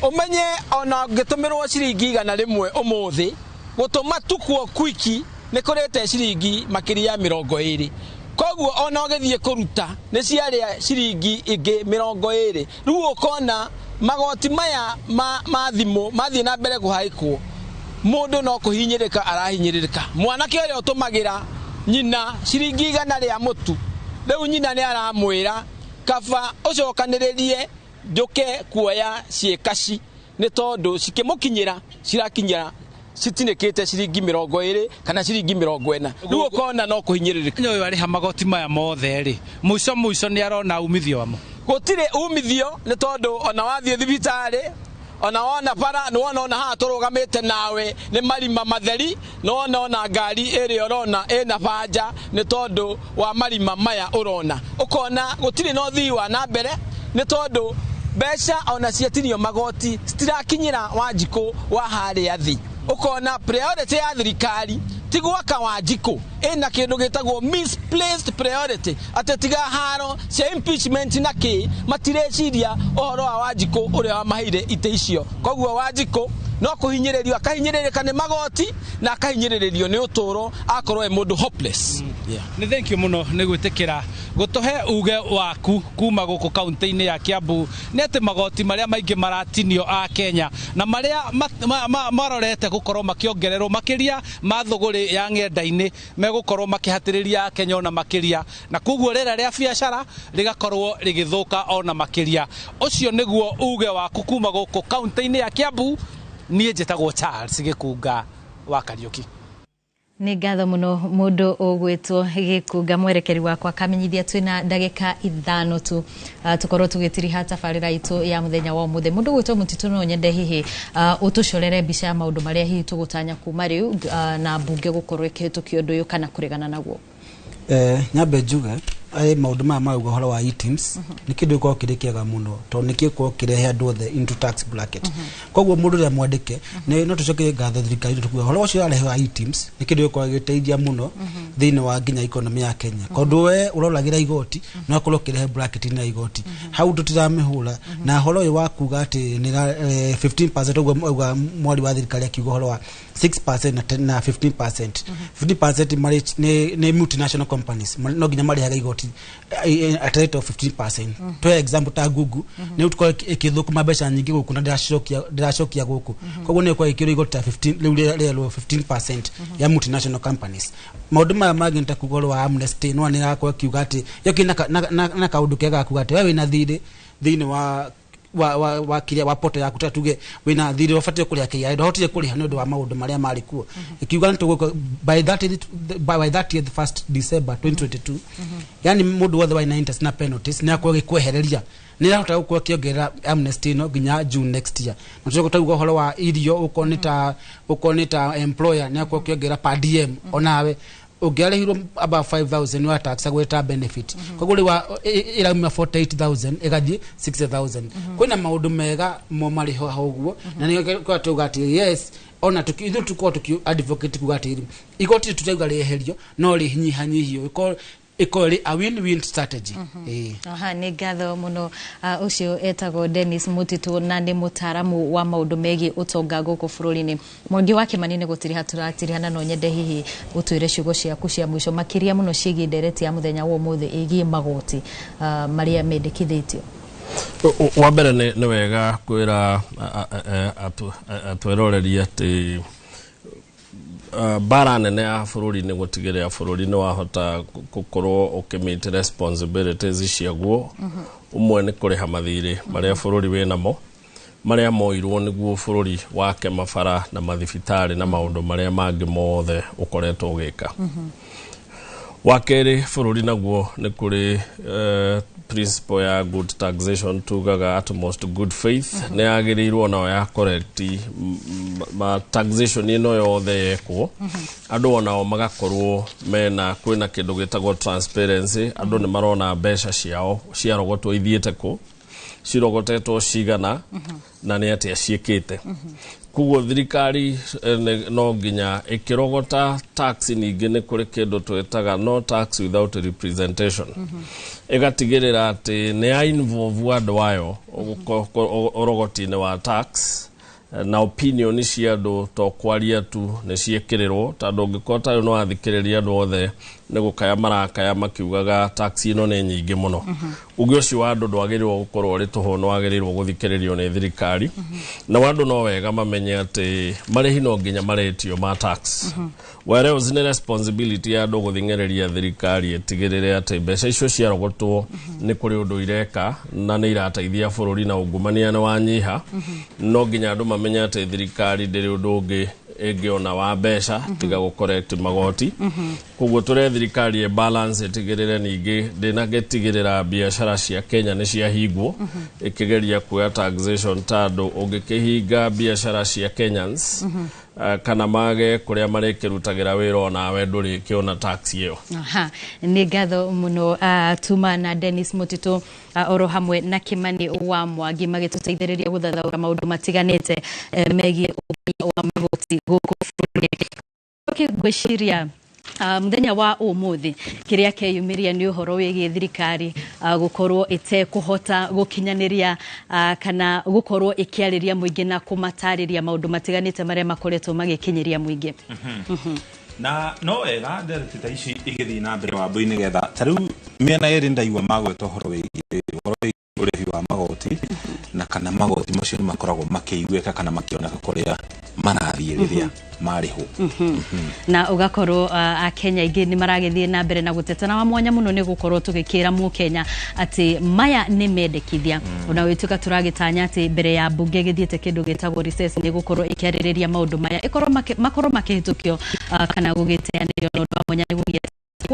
Umenye ona ngitumirwo ciringi 100 umuthi gutuma tukwo kwiki ni kurete ciringi makiria 20. Koguo ona ugithie kuruta ni ciaria ciringi ingi 20. Riu ukona magoti maya ma thimu mathie na mbere kuhaikwo mundu no kuhinyirika arahinyirika. Mwanake uria utumagira nyina ciringi 100 ria mutu riu nyina ni aramwira kaba ucokaniririe njuke kuoya ciekaci ni tondu cikimukinyira cirakinyira citinikite ciringi 20 kana ciringi 40. Riu ukona no kuhinyiririka. Nyoyo ari ha magoti maya mothe ri muico ni arona umithio wamo. Gutire umithio ni tondu ona wathie thibitari ona wona bara ni wona ona ha turugamite nawe ni marima matheri no ona ngari iri orona ina banja ni tondu wa marima maya urona ukona gutire no thii wa na mbere ni tondu besha ona ciatinio magoti stirakinyira Wanjiko wa haria thi. Ukona priority ya thirikari tigwaka Wanjiko ina kindu gitagwo misplaced priority atetiga haro cia impeachment na ki matireciria ohoro wa Wanjiko uria wa mahire ite icio. Koguo Wanjiko no kuhinyiririo akahinyiriririka ni magoti na akahinyiririo ni uturo akorwo e mundu hopeless. Ni thank you muno ni gwitikira gutuhe uge waku kuma guku kaunti-ini ya Kiambu ni ati magoti maria maingi maratinio a Kenya na maria marorete gukorwo makiongererwo makiria mathuguri ya ng'enda-ini megukorwo makihatiriria Kenya ona makiria na koguo rera ria biashara rigakorwo rigithuka ona makiria. Ucio niguo uge waku kuma guku kaunti-ini ya Kiambu. Niĩ njĩtagwo Charles Gikuga wa Kariuki. Nĩ ngatho muno mundu ugwitwo Gikuga mwerekeri wakwa kamenyithia twina ndagika 5 tu tukorwo tugitiriha tabarira itu ya muthenya wa muthe. Mundu gwitwo Mutito no nyende hihi utucorere mbica ya maundu maria hihi tugutanya kuma riu na mbunge gukorwo ikihitukio undu uyu kana kurigana naguo. Nyambe njuge ai maundu maya mauga horo wa e-teams ni kindu ko kirikiaga muno to nikiko kirehe andu othe into tax bracket. Koguo mundu ria mwandike no tucoke ngatho thirikari tukuga horo ucio arehe wa e-teams ni kindu ko giteithia muno thini wa nginya economy ya Kenya kondu we urolagira igoti no kulokirehe bracket na igoti hau tutiramihura na horo uyu wakuga ati ni 15% ogwa mwari wa thirikari akiuga horo wa 6% na 15%. 15% mari ni multinational companies no nginya mari haga igoti at rate of 15%. To example ta Google ni utuko ikithuku mabesha nyingi guku na ndirashokia guku koguo ni kwa ikiro igoti ta 15% ya multinational companies. Maundu maya magi ntakugoro wa Amnesty no ni yakwa kiuga ati yoki na kaundu kega kuga ati wewe na thini wa kiria wa poto ya kutatuge wina thiri wafatie kuria kia ndo hotie kuria no ndo wa maundu maria mari kuo ikiuga ntugo by 30th first December 2022 yani mundu wothe wa interest na penalties ni akwa gikwehereria ni rahota gukwa kiongerera Amnesty no ginya June next year mutego tagugo horo wa irio ukonita employer ni akwa kiongerera per diem onawe ugiarehirwo about 5,000 wa tax agweta benefit koguri wa irauma 48,000 igathie 60,000 kwina maundu mega mo mari ho haguo na ni kwa tugati yes ona tukithu tuko advocate kugati igoti tutauga reherio no rihinyihanyihio ikori a win-win strategy. Aha, ni gatho muno ucio etago Dennis Mutitu na ndi mutaramu wa maundu megi utonga guku bururi-ini. Mwangi wake manine gutiri haturatiriana no nyende hihi utwire ciugo ciaku cia mwisho makiria muno ciigi ndereti ya muthenya wa umuthi igi magoti maria mendekithitio. Wa mbere ni wega kwira atweroreria ati bara nene ya bururi ni gutigirira bururi ni wahota gukorwo ukimite responsibilities ciaguo umwe ni kuriha mathiri maria bururi winamo maria moirwo niguo bururi wake mabara na mathibitari na maundu maria mangi mothe ukoretwo ugika wakeri bururi naguo ni kuri principle ya good taxation tugaga utmost good faith ne agirirwo na ya correct ma taxation ino yothe yekwo andu onao magakorwo mena kwina kindu gitagwo transparency andu ni marona mbeca ciao ciarogotwo ithiete ku cirogotetwo cigana na ni atia ciikite kugo thirikari no nginya ikirogota tax ningi ni kuri kindu twetaga no tax without representation igatigirira ati ni a involve andu ayo orogoti-ini wa tax na opinion cia andu to kwaria tu ni ciekirirwo tondu ngikota yo no athikiriria andu othe ni gukaya marakaya makiugaga tax ino ni nyingi muno ugio ci wa andu ndwagirirwo gukorwo ri tuho no agirirwo guthikiririo ni thirikari na wandu no wega mamenye ati marihi no nginya maretio ma tax where was the responsibility ya andu guthingereria thirikari itigirire ati mbeca icio ciarogotwo ni kuri undu ireka na ni irateithia bururi na ungumania ni wanyiha no nginya andu mamenye ati thirikari ndiri undu ungi egiona wa mbeca tiga gukorect magoti kuguo ture thirikari e balance itigirire ningi ndina getigirira biashara cia Kenya ni cia hingwo ikigeria kuya taxation tando ungikihinga biashara cia Kenyans kana mage kuria marikirutagira wira ona we nduri kiona tax iyo. Aha, ni gatho muno Tuma na Dennis Mutitu oro hamwe na Kimani wa Mwangi magituteithiriria guthathaura maundu matiganite megie wa magoti guku bururi gwiciria muthenya wa umuthi kiria keyumiria ni uhoro wigi thirikari gukorwo ite kuhota gukinyaniria kana gukorwo ikiariria muingi na kumatariria maundu matiganite maria makoretwo magikinyiria muingi na no wega ndereti ta ici igithi na mbere wa mbuini getha tariu miena iri ndaigua magweta uhoro wigi urehi wa magoti na kana magoti macio ni makoragwo makiiguika kana makioneka kuria marathie riria mariho na ugakorwo a Kenya ingi ni maragithie na mbere na gutetana wa mwanya muno ni gukorwo tugikira mu Kenya ati maya ni mendekithia ona wituka turagitanya ati mbere ya bunge githiete kindu gitagwo recess ni gukorwo ikiaririria maundu maya ikorwo makorwo makihitukio kana gugiteanirio no mwanya ni gugia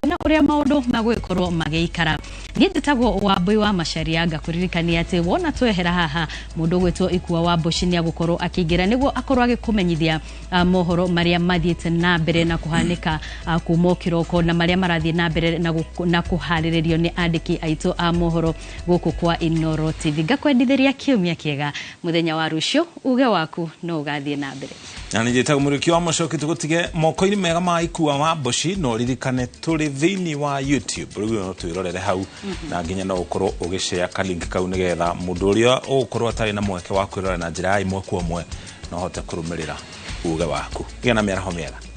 kuna uria maundu magwikorwo magiikara ni ndetagwo Wambui wa Macharia ngakuririkania ati wona twehera haha mundu gwetwo Ikua wa Mboshi ni agukorwo akigira niguo akorwo agikumenyithia mohoro maria mathiete na mbere na kuhanika kuma kiroko na maria marathie na mbere na kuharirerio ni andiki aitu a mohoro guku kwa Inoro TV ngakwendithiria kiumia kiega muthenya wa rucio uge waku no ugathie na mbere na njetaga muriki wa Muchoki tugutige moko-ini mega ma Ikua wa Mboshi no ririkane turi thiini wa YouTube riu no twirorere hau na nginya no ukorwo ugishare ka link kau nigetha mundu uria ukorwo atari na mweke wa kwirora na njira ya imwe kwa umwe no hote kurumirira uge waku gena miaraho miega.